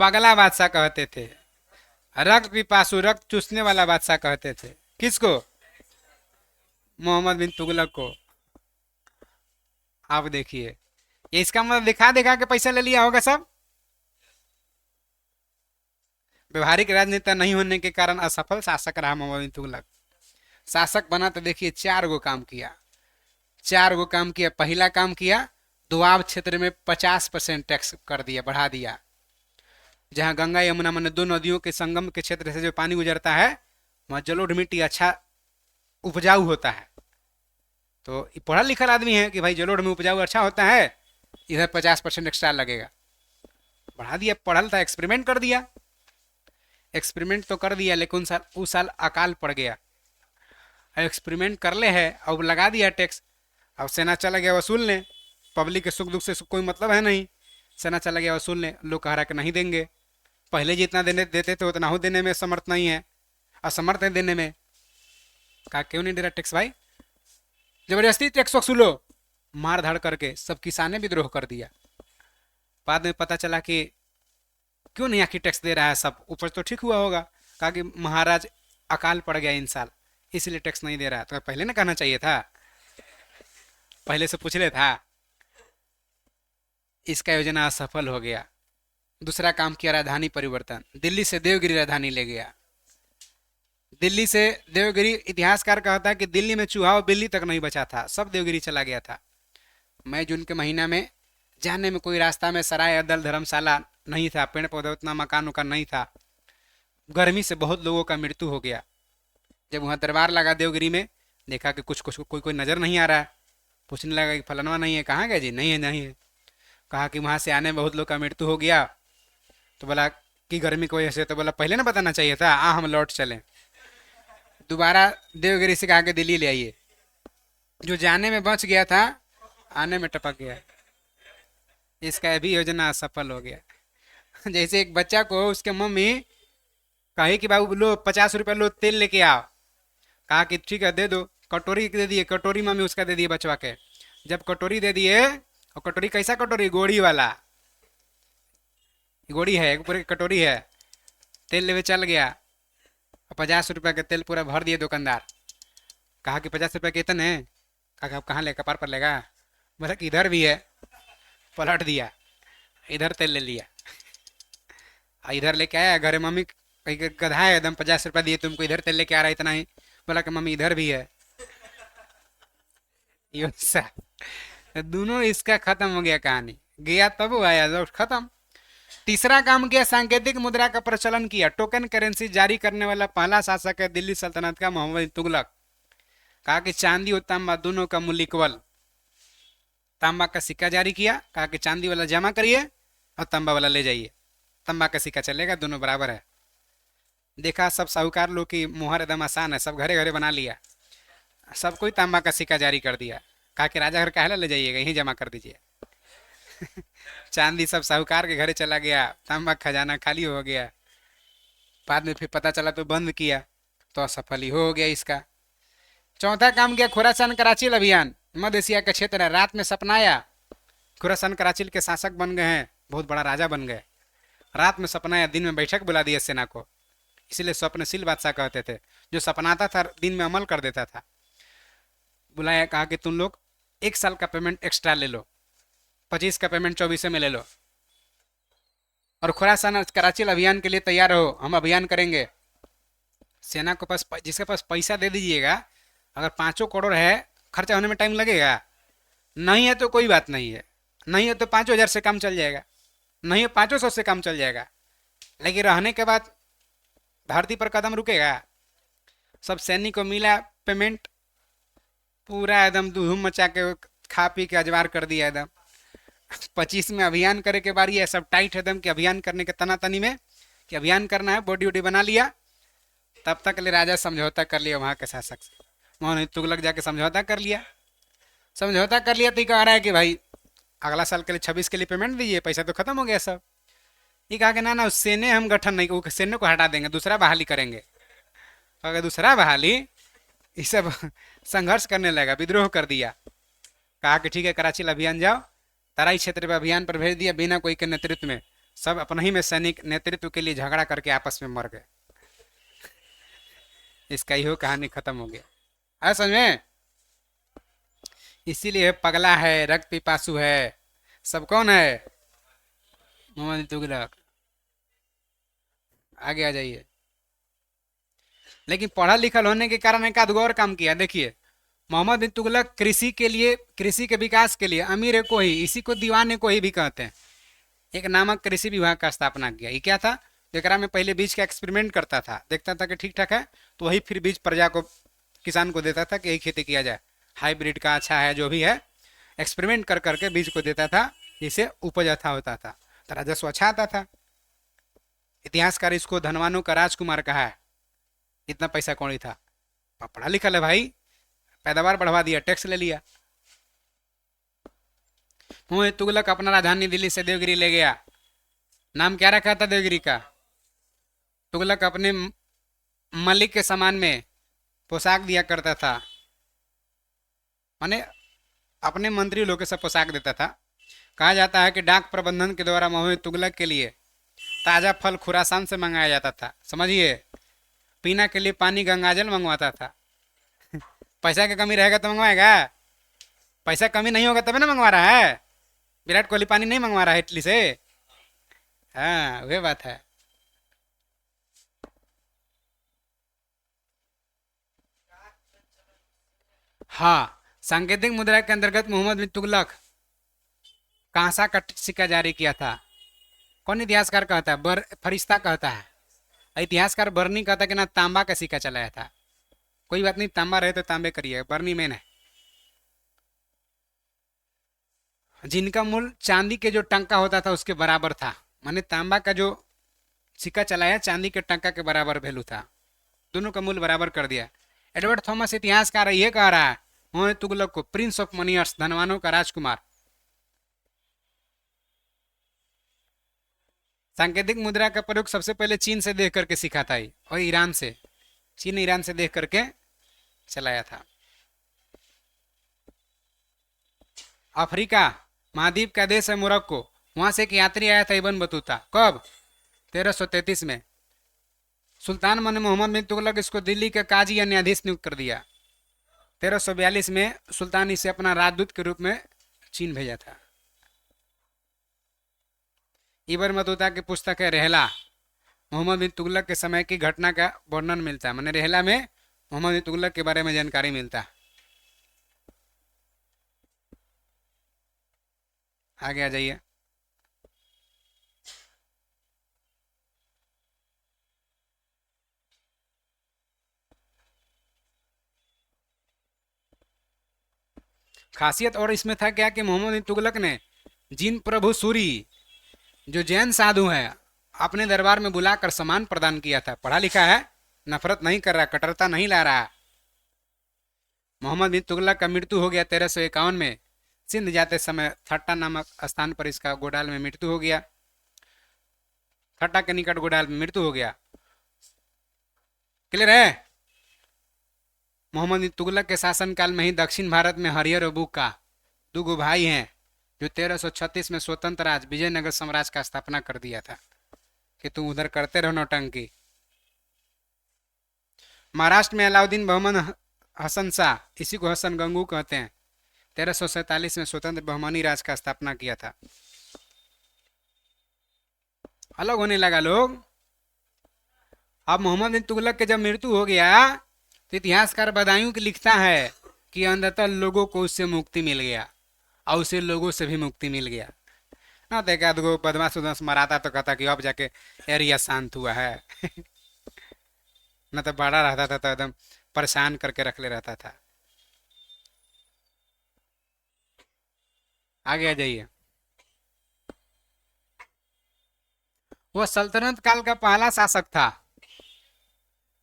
पगला बादशाह कहते थे, रक्त पिपासु रक्त चूसने वाला बादशाह कहते थे। किसको? मोहम्मद बिन तुगलक को। आप देखिए, ये इसका मतलब दिखा दिखा के पैसा ले लिया होगा सब। व्यवहारिक राजनेता नहीं होने के कारण असफल शासक रहा मोहम्मद बिन तुगलक। शासक बना तो देखिए 4 गो काम किया, 4 गो काम किया। पहला काम किया, दोआब क्षेत्र में 50% टैक्स कर दिया, बढ़ा दिया। जहां गंगा यमुना मैंने 2 नदियों के संगम के क्षेत्र से जो पानी गुजरता है, वहां जलोढ़ मिट्टी अच्छा उपजाऊ होता है। तो पढ़ा लिखा आदमी है कि भाई जलोढ़ में उपजाऊ अच्छा होता है, इधर 50% एक्स्ट्रा लगेगा, बढ़ा दिया। पढ़ल था, एक्सपेरिमेंट कर दिया। एक्सपेरिमेंट तो कर दिया, लेकिन उस साल अकाल पड़ गया। एक्सपेरिमेंट कर ले है, अब लगा दिया टैक्स। अब सेना चला गया वसूलने। पब्लिक के सुख दुख से कोई मतलब है नहीं, सेना चला गया वसूलने। लोग कह रहा कि नहीं देंगे, पहले जितना देने देते थे उतना हो देने में समर्थ नहीं है, असमर्थ है देने में। कहा क्यों नहीं दे रहा टैक्स भाई? जबरदस्ती टैक्स वसूलो। मार धाड़ करके सब किसाने विद्रोह कर दिया। बाद में पता चला कि क्यों नहीं आखिर टैक्स दे रहा है सब, उपज तो ठीक हुआ होगा। कहा कि महाराज अकाल पड़ गया इन साल, इसलिए टैक्स नहीं दे रहा। तो पहले ना कहना चाहिए था, पहले से पूछ ले था। इसका योजना असफल हो गया। दूसरा काम किया, राजधानी परिवर्तन। दिल्ली से देवगिरी राजधानी ले गया। दिल्ली से देवगिरी, इतिहासकार कहता है कि दिल्ली में चूहा और बिल्ली तक नहीं बचा था, सब देवगिरी चला गया था। मई जून के महीना में जाने में कोई रास्ता में सराय अदल धर्मशाला नहीं था, पेड़ पौधा उतना मकान उकान नहीं था। गर्मी से बहुत लोगों का मृत्यु हो गया। जब वहाँ दरबार लगा देवगिरी में, देखा कि कुछ कोई नज़र नहीं आ रहा है। पूछने लगा कि फलनवा नहीं है, कहाँ गए जी? नहीं है, नहीं है। कहा कि वहाँ से आने में बहुत लोग का मृत्यु हो गया। तो बोला कि गर्मी की वजह से। तो बोला पहले ना बताना चाहिए था, हम लौट चलें। दोबारा देवगिरी से कहा कि दिल्ली ले आइए। जो जाने में बच गया था, आने में टपक गया। इसका भी योजना असफल हो गया। जैसे एक बच्चा को उसके मम्मी कही कि बाबू लो 50 रुपया लो, तेल लेके आओ। कहा कि ठीक है दे दो, कटोरी दे दिए। कटोरी मम्मी उसका दे दिए बचवा के। जब कटोरी दे दिए, और कटोरी कैसा कटोरी? गोड़ी वाला गोड़ी है, एक पूरी कटोरी है। तेल लेवे चल गया, 50 रुपया के तेल पूरा भर दिए दुकानदार। कहा कि 50 रुपया कितने? कहा कि आप कहाँ ले, कपार पर लेगा? बोला कि इधर भी है। पलट दिया, इधर तेल ले लिया। इधर लेके आया घरे, मम्मी कहीं गधा है एकदम, 50 रुपया दिए तुमको, इधर तेल लेके आ रहा है इतना ही। बोला कि मम्मी इधर भी है। ये दोनों इसका खत्म हो गया कहानी। गया तब वो आया जब खत्म। तीसरा काम किया, सांकेतिक मुद्रा का प्रचलन किया। टोकन करेंसी जारी करने वाला पहला शासक है दिल्ली सल्तनत का मोहम्मद तुगलक। कहा कि चांदी और तांबा दोनों का मूल्य इक्वल। तांबा का सिक्का जारी किया, कहा कि चांदी वाला जमा करिए और तांबा वाला ले जाइए, तांबा का सिक्का चलेगा, दोनों बराबर है। देखा सब साहूकार लोग की मुहर एकदम आसान है, सब घरे घरे बना लिया, सब कोई तांबा का सिक्का जारी कर दिया। कहा कि राजा घर काहे ले जाइएगा, यहीं जमा कर दीजिए। चांदी सब साहूकार के घरे चला गया, तांबा खजाना खाली हो गया। बाद में फिर पता चला तो बंद किया, तो असफल ही हो गया इसका। चौथा काम किया, खुरासान कराची अभियान। मध्य एशिया का क्षेत्र है, रात में सपना आया। खुरासान कराची के शासक बन गए हैं, बहुत बड़ा राजा बन गए। रात में सपना आया, दिन में बैठक बुला दिया सेना को, इसलिए स्वप्नशील बादशाह कहते थे। जो सपनाता था दिन में अमल कर देता था। बुलाया, कहा कि तुम लोग 1 साल का पेमेंट एक्स्ट्रा ले लो, 25 का पेमेंट 24 में ले लो, और खुरासान कराची अभियान के लिए तैयार हो, हम अभियान करेंगे। सेना को पास जिसके पास पैसा दे दीजिएगा। अगर 5 करोड़ है, खर्चा होने में टाइम लगेगा। नहीं है तो कोई बात नहीं है, नहीं है तो 5,000 से काम चल जाएगा, नहीं है 500 से काम चल जाएगा। लेकिन रहने के बाद धरती पर कदम रुकेगा। सब सैनिक को मिला पेमेंट, पूरा एकदम धूम मचा के खा पी के अजवार कर दिया एकदम। 25 में अभियान करे के बारी है, सब टाइट एकदम कि अभियान करने के तना तनी में कि अभियान करना है, बॉडी वॉडी बना लिया। तब तक ले राजा समझौता कर लिया वहाँ के शासक से। मोहम्मद तुगलक जाके समझौता कर लिया। समझौता कर लिया तो कह रहा है कि भाई अगला साल के लिए 26 के लिए पेमेंट दीजिए, पैसा तो खत्म हो गया सब। ये कहा कि ना सेने हम गठन नहीं, वो सेने को हटा देंगे, दूसरा बहाली करेंगे। अगर दूसरा बहाली, ये सब संघर्ष करने लगा, विद्रोह कर दिया। कहा कि ठीक है कराची अभियान जाओ, तराई क्षेत्र में अभियान पर भेज दिया बिना कोई के नेतृत्व में। सब अपने ही में सैनिक नेतृत्व के लिए झगड़ा करके आपस में मर गए। इसका ही हो कहानी खत्म हो गया है, समझ में। इसीलिए पगला है, रक्त पिपासु है, सब कौन है? मोहम्मद तुगलक। आगे आ जाइए। लेकिन पढ़ा लिखा होने के कारण एक आध और काम किया। देखिए, मोहम्मद बिन तुगलक कृषि के लिए, कृषि के विकास के लिए अमीर को ही, इसी को दीवाने को ही भी कहते हैं, एक नामक कृषि विभाग का स्थापना किया। ये क्या था? जेकरा में पहले बीज का एक्सपेरिमेंट करता था, देखता था कि ठीक ठाक है तो वही फिर बीज प्रजा को, किसान को देता था कि यही खेती किया जाए, हाइब्रिड का अच्छा है जो भी है, एक्सपेरिमेंट कर करके बीज को देता था, जिससे उपज अच्छा होता था, तो राजस्व अच्छा आता था। इतिहासकार इसको धनवानों का राजकुमार कहा है, इतना पैसा कौड़ी था। पढ़ा लिखा है भाई, पैदावार बढ़वा दिया, टैक्स ले लिया। मोहम्मद तुगलक अपना राजधानी दिल्ली से देवगिरी ले गया। नाम क्या रखा था देवगिरी का? तुगलक अपने मलिक के समान में पोशाक दिया करता था, माने अपने मंत्री लोग के सब पोशाक देता था। कहा जाता है कि डाक प्रबंधन के द्वारा मोहम्मद तुगलक के लिए ताज़ा फल खुरासान से मंगाया जाता था, समझिए। पीना के लिए पानी गंगाजल मंगवाता था। पैसा की कमी रहेगा तो मंगवाएगा? पैसा कमी नहीं होगा तभी ना मंगवा रहा है। विराट कोहली पानी नहीं मंगवा रहा है इटली से। हाँ, वही बात है। हाँ, सांकेतिक मुद्रा के अंतर्गत मोहम्मद बिन तुगलक कांसा का सिक्का जारी किया था। कौन इतिहासकार कहता है? फरिश्ता कहता है। इतिहासकार बर्नी कहता है कि ना तांबा का सिक्का चलाया था। कोई बात नहीं, तांबा रहे तो तांबे करिए, बर्नी में है। जिनका मूल चांदी के जो टंका होता था उसके बराबर था, माने तांबा का जो सिक्का चलाया चांदी के टंका के बराबर वैल्यू था, दोनों का मूल बराबर कर दिया। एडवर्ड थॉमस इतिहासकार ये कह रहा है मोहम्मद तुगलक को प्रिंस ऑफ मनियर्स, धनवानों का राजकुमार। सांकेतिक मुद्रा का प्रयोग सबसे पहले चीन से देख करके सीखा था, और ईरान से, चीन ईरान से देख करके चलाया था। अफ्रीका महाद्वीप का देश है मोरक्को, वहां से एक यात्री आया था इबन बतूता। कब? 1333 में। सुल्तान मन मोहम्मद बिन तुगलक इसको दिल्ली के काजी या न्यायाधीश नियुक्त कर दिया। 1342 में सुल्तान इसे अपना राजदूत के रूप में चीन भेजा था। इबन बतूता की पुस्तक है रहला, मोहम्मद बिन तुगलक के समय की घटना का वर्णन मिलता है, मैंने रहला में मोहम्मद बिन तुगलक के बारे में जानकारी मिलता है। आगे आ जाइए। खासियत और इसमें था क्या कि मोहम्मद बिन तुगलक ने जिन प्रभु सूरी, जो जैन साधु हैं, अपने दरबार में बुलाकर सम्मान प्रदान किया था। पढ़ा लिखा है, नफरत नहीं कर रहा, कट्टरता नहीं ला रहा। मोहम्मद बिन तुगलक का मृत्यु हो गया 1351 में। सिंध जाते समय थट्टा नामक स्थान पर इसका गोडाल में मृत्यु हो गया। थट्टा के निकट गोडाल में मृत्यु हो गया। क्लियर है? मोहम्मद बिन तुगलक के शासनकाल में ही दक्षिण भारत में हरिहर और बुक्का दो भाई हैं, जो 1336 में स्वतंत्र राज विजयनगर साम्राज्य का स्थापना कर दिया था कि तुम उधर करते रहो नौटंकी। महाराष्ट्र में अलाउद्दीन बहमन हसन शाह, इसी को हसन गंगू कहते हैं, 1347 में स्वतंत्र बहमानी राज का स्थापना किया था। अलग होने लगा लोग। अब मोहम्मद बिन तुगलक के जब मृत्यु हो गया तो इतिहासकार बदायूं की लिखता है कि अंततः लोगों को उससे मुक्ति मिल गया, और उसे लोगों से भी मुक्ति मिल गया ना। देखा दो बदमाश उदमाश मराता तो कहता कि अब जाके एरिया शांत हुआ है। न तो बड़ा रहता था तो एकदम परेशान करके रख ले रहता था। आगे आ जाइए। वह सल्तनत काल का पहला शासक था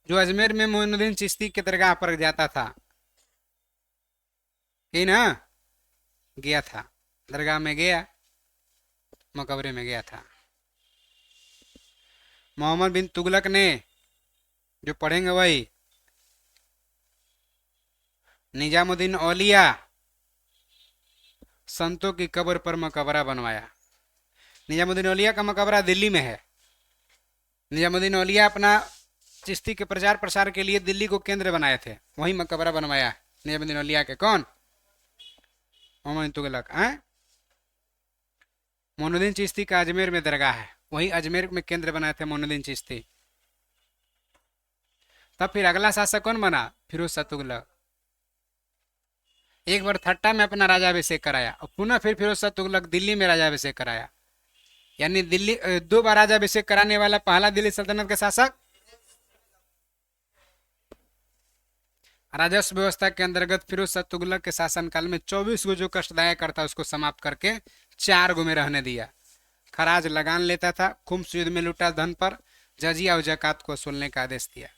जो अजमेर में मोइनुद्दीन चिश्ती के दरगाह पर जाता था, कि ना गया था, दरगाह में गया, मकबरे में गया था। मोहम्मद बिन तुगलक ने, जो पढ़ेंगे वही, निजामुद्दीन औलिया संतों की कब्र पर मकबरा बनवाया। निजामुद्दीन औलिया का मकबरा दिल्ली में है। निजामुद्दीन औलिया अपना चिश्ती के प्रचार प्रसार के लिए दिल्ली को केंद्र बनाए थे, वही मकबरा बनवाया निजामुद्दीन औलिया के। कौन? मोहम्मद तुगलक हैं। मोइनुद्दीन चिश्ती का अजमेर में दरगाह है, वही अजमेर में केंद्र बनाए थे मोइनुद्दीन चिश्ती। तब फिर अगला शासक कौन बना? फिरोज शाह तुगलक। एक बार थट्टा में अपना राजाभिषेक कराया और पुनः फिर फिरोज शाह तुगलक दिल्ली में राजाभिषेक कराया। यानी दिल्ली दो बार राजाभिषेक कराने वाला पहला दिल्ली सल्तनत का शासक। राजस्व व्यवस्था के अंतर्गत फिरोज शाह तुगलक के शासनकाल में 24 गो जो कष्टदायक था उसको समाप्त करके 4 गो में रहने दिया। खराज लगान लेता था, खुम्स युद्ध में लूटा धन पर जजिया और जकात को वसूलने का आदेश दिया।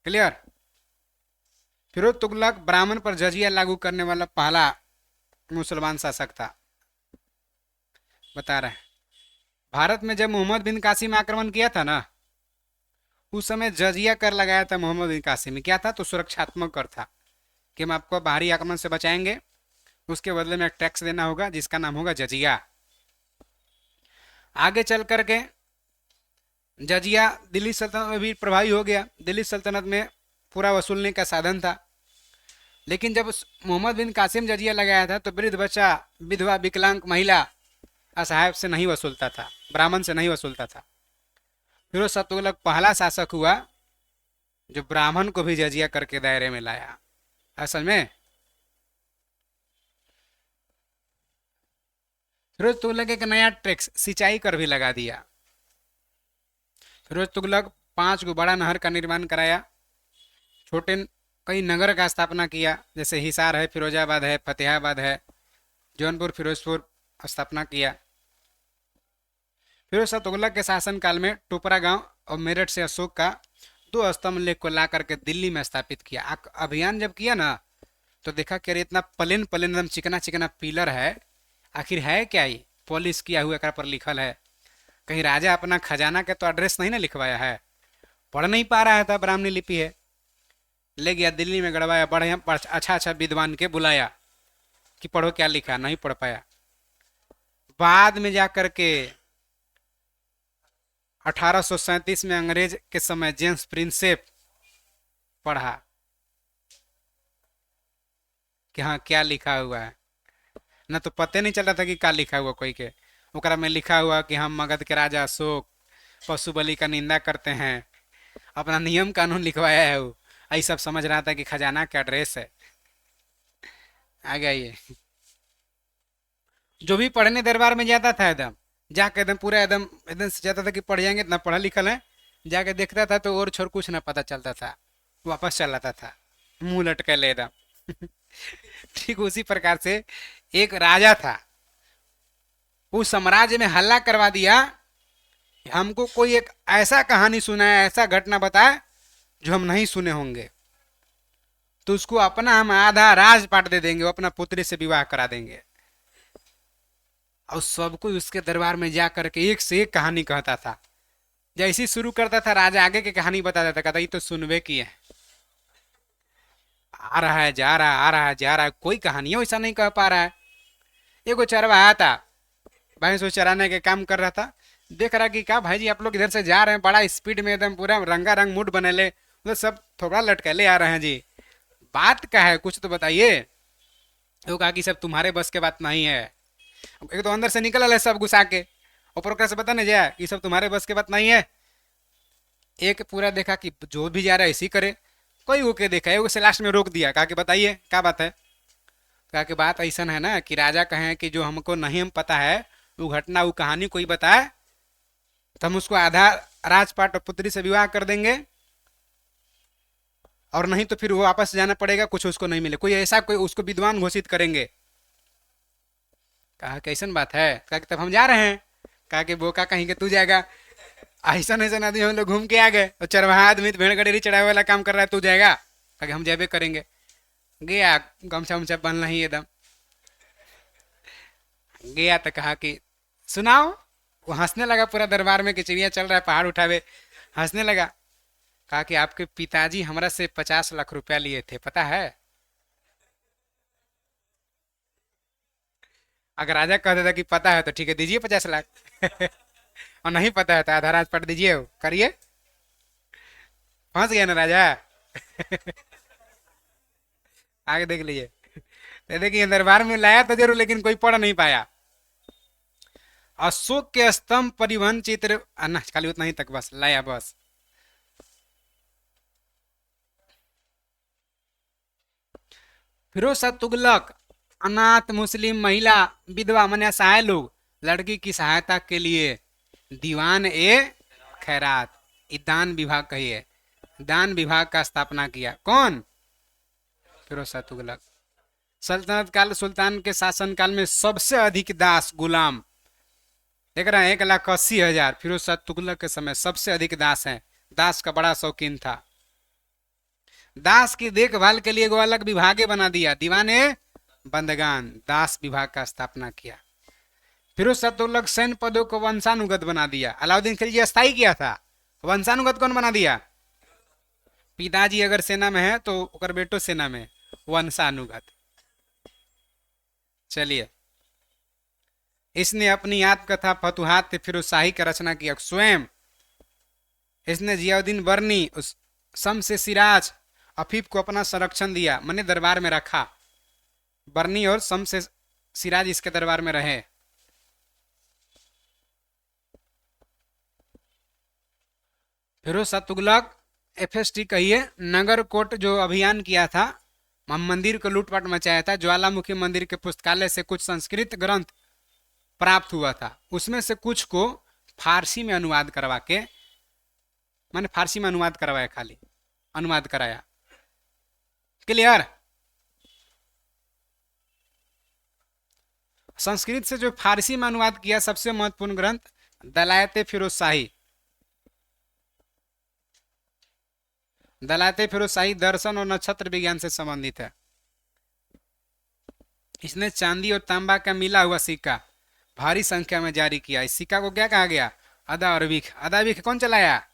क्लियर? फिरोज तुगलक ब्राह्मण पर जजिया लागू करने वाला पहला मुसलमान शासक था। बता रहे हैं, भारत में जब मोहम्मद बिन कासिम आक्रमण किया था ना, उस समय जजिया कर लगाया था मोहम्मद बिन कासिम में। क्या था? तो सुरक्षात्मक कर था कि हम आपको बाहरी आक्रमण से बचाएंगे, उसके बदले में एक टैक्स देना होगा जिसका नाम होगा जजिया। आगे चल करके जजिया दिल्ली सल्तनत में भी प्रभावी हो गया। दिल्ली सल्तनत में पूरा वसूलने का साधन था। लेकिन जब मोहम्मद बिन कासिम जजिया लगाया था तो वृद्ध बच्चा, विधवा, विकलांग महिला, असहाय से नहीं वसूलता था, ब्राह्मण से नहीं वसूलता था। फिरोज शाह तुगलक पहला शासक हुआ जो ब्राह्मण को भी जजिया करके दायरे में लाया। असल में फिरोज तुगलक एक नया टैक्स सिंचाई कर भी लगा दिया। फिरोज तुगलक 5 गो बड़ा नहर का निर्माण कराया, छोटे कई नगर का स्थापना किया, जैसे हिसार है, फिरोजाबाद है, फतेहाबाद है, जौनपुर, फिरोजपुर स्थापना किया। फिरोज शाह तुगलक के शासनकाल में टोपरा गांव और मेरठ से अशोक का 2 स्तंभ लेख को ला करके दिल्ली में स्थापित किया। अभियान जब किया ना तो देखा कि अरे इतना प्लेन प्लेन एकदम चिकना चिकना पिलर है, आखिर है क्या? ये पॉलिश किया हुआ पर लिखल है। कहीं राजा अपना खजाना के तो एड्रेस नहीं ना लिखवाया है? पढ़ नहीं पा रहा था, ब्राह्मणी लिपि है। ले गया दिल्ली में, गड़वाया, बढ़िया अच्छा अच्छा विद्वान के बुलाया कि पढ़ो क्या लिखा। नहीं पढ़ पाया। बाद में जा करके 1837 में अंग्रेज के समय जेम्स प्रिंसेप पढ़ा कि हाँ क्या लिखा हुआ है। न तो पता नहीं चल रहा था कि क्या लिखा हुआ कोई के। ओकरा में लिखा हुआ कि हम मगध के राजा अशोक पशु बलि का निंदा करते हैं, अपना नियम कानून लिखवाया है। वो यही सब समझ रहा था कि खजाना का एड्रेस है। आ गया ये। जो भी पढ़ने दरबार में जाता था एकदम जाके एकदम पूरा एकदम एकदम से जाता था कि पढ़ जाएंगे, इतना पढ़ा लिखल है। जाके देखता था तो और छोर कुछ ना पता चलता था, वापस चल आता था मुंह लटके ले एकदम। ठीक उसी प्रकार से एक राजा था, उस साम्राज्य में हल्ला करवा दिया, हमको कोई एक ऐसा कहानी सुनाए, ऐसा घटना बताए जो हम नहीं सुने होंगे, तो उसको अपना हम आधा राजपाट दे देंगे, वो अपना पुत्री से विवाह करा देंगे। और सबको उसके दरबार में जा करके एक से एक कहानी कहता था। जैसे ही शुरू करता था राजा आगे की कहानी बता देता, कहता ये तो सुनबे की है, आ रहा है जा रहा है, आ रहा है जा रहा है, कोई कहानी वैसा नहीं कह पा रहा है। एगो चरवाहा था, भैंस को चराने के काम कर रहा था, देख रहा कि क्या भाई जी आप लोग इधर से जा रहे हैं बड़ा स्पीड में, एकदम पूरा रंगा रंग मूड बने ले, मतलब सब थोड़ा लटकेले आ रहे हैं जी, बात क्या है कुछ तो बताइए। वो कहा कि सब तुम्हारे बस के बात नहीं है। एक तो अंदर से निकल है सब गुस्सा के, ऊपर से बताने जाए ये सब तुम्हारे बस के बात नहीं है। एक पूरा देखा कि जो भी जा रहा है इसी करे, कोई ओके देखा है, उसे लास्ट में रोक दिया, कहा कि बताइए क्या बात है। कहा कि बात ऐसा है ना कि राजा कहे कि जो हमको नहीं हम पता है वो घटना वो कहानी कोई बताए तो हम उसको आधा राजपाट और पुत्री से विवाह कर देंगे, और नहीं तो फिर वो वापस जाना पड़ेगा, कुछ उसको नहीं मिले, कोई ऐसा कोई उसको विद्वान घोषित करेंगे। कहा कैसन बात है? कहा कि तब हम जा रहे हैं। कहा कि वो का कहीं के तू जाएगा, ऐसा ऐसा आदमी हम लोग घूम के आ गए, और चरवाहा आदमी भेड़ गडेरी चढ़ावे वाला काम कर रहा है, तू जाएगा? कहा कि हम जाबे करेंगे। गया गमछा उमछा बन रही एकदम, गया तो कहा कि सुनाओ। वो हंसने लगा पूरा दरबार में कि चिड़िया चल रहा है पहाड़ उठावे, हंसने लगा। कहा कि आपके पिताजी हमरा से 50 लाख रुपया लिए थे, पता है? अगर राजा कह देता कि पता है तो ठीक है दीजिए 50 लाख। और नहीं पता है तो आधा राज पट दीजिए, करिए। फंस गया ना राजा। आगे देख लीजिए। तो देखिए दरबार में लाया तो जरूर, लेकिन कोई पढ़ नहीं पाया। अशोक के स्तंभ परिवहन चित्र ना, खाली उतना ही तक बस लाया बस। फिरोज शाह तुगलक अनाथ मुस्लिम महिला विधवा माने असहाय लोग लड़की की सहायता के लिए दीवान ए खैरात, दान विभाग कहिए, दान विभाग का स्थापना किया। कौन? फिरोज शाह तुगलक। सल्तनत काल सुल्तान के शासन काल में सबसे अधिक दास गुलाम देख रहे हैं 1,80,000। फिरोज शाह तुगलक के समय सबसे अधिक दास हैं। दास का बड़ा शौकीन था। दास की देखभाल के लिए एगो अलग विभागे बना दिया, दीवाने बंदगान, दास विभाग का स्थापना किया। फिरोज शाह तुगलक सैन्य पदों को वंशानुगत बना दिया। अलाउद्दीन खिलजी अस्थाई किया था, वंशानुगत कौन बना दिया? पिताजी अगर सेना में है तो ओकर बेटो सेना में, वंशानुगत। चलिए, इसने अपनी आत्मकथा फतुहात फिरोजशाही का रचना किया स्वयं। इसने जियाउद्दीन बर्नी उस शम्स सिराज अफीफ को अपना संरक्षण दिया, मैंने दरबार में रखा। बर्नी और शम्स सिराज इसके दरबार में रहे। फिरोज शाह तुगलक एफएसटी कहिए नगर कोट जो अभियान किया था, मंदिर को लूटपाट मचाया था। ज्वालामुखी मंदिर के पुस्तकालय से कुछ संस्कृत ग्रंथ प्राप्त हुआ था, उसमें से कुछ को फारसी में अनुवाद करवा के, मैंने फारसी में अनुवाद करवाया, खाली अनुवाद कराया। क्लियर? संस्कृत से जो फारसी में अनुवाद किया सबसे महत्वपूर्ण ग्रंथ दलायते फिरोज शाही। दलायते फिरोज शाही दर्शन और नक्षत्र विज्ञान से संबंधित है। इसने चांदी और तांबा का मिला हुआ सिक्का भारी संख्या में जारी किया। इस सिक्का को क्या कहा गया? अदा और विख। अदा विख कौन चलाया?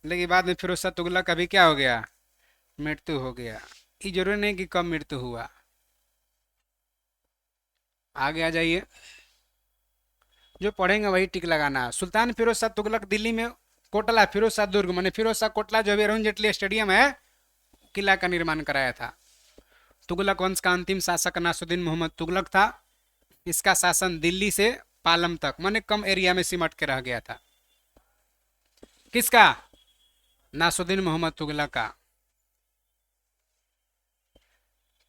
लेकिन बाद में फिरोज शाह तुगलक का भी क्या हो गया? मृत्यु हो गया। ये जरूरी नहीं कि कब मृत्यु हुआ। आगे आ जाइए, जो पढ़ेंगे वही टिक लगाना। सुल्तान फिरोज शाह तुगलक दिल्ली में कोटला फिरोज शाह दुर्ग माने फिरोज शाह कोटला जो भी अरुण जेटली स्टेडियम है, किला का निर्माण कराया था। तुगलक वंश का अंतिम शासक नासुद्दीन मोहम्मद तुगलक था। इसका शासन दिल्ली से पालम तक माने कम एरिया में सिमट के रह गया था। किसका? नासुद्दीन मोहम्मद तुगलक का।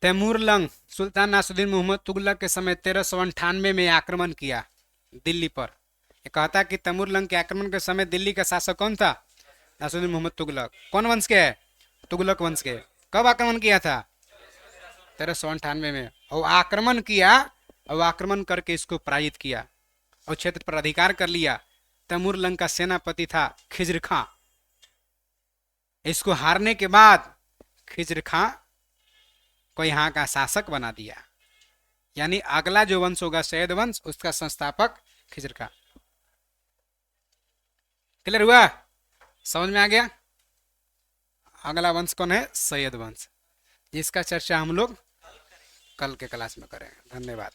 तैमूर लंग सुल्तान नासुद्दीन मोहम्मद तुगलक के समय 1398 में आक्रमण किया दिल्ली पर। ये कहता कि तैमूर लंग के आक्रमण के समय दिल्ली का शासक कौन था? नासुद्दीन मोहम्मद तुगलक। कौन वंश के है? तुगलक वंश के। कब आक्रमण किया था? 1398 में। और आक्रमण किया और आक्रमण करके इसको पराजित किया और क्षेत्र पर अधिकार कर लिया। तैमूर लंग का सेनापति था खिज्र खां। इसको हारने के बाद खिज्र खां को यहाँ का शासक बना दिया। यानी अगला जो वंश होगा सैयद वंश, उसका संस्थापक खिज्र खां। क्लियर हुआ? समझ में आ गया? अगला वंश कौन है? सैयद वंश, जिसका चर्चा हम लोग कल के क्लास में करेंगे। धन्यवाद।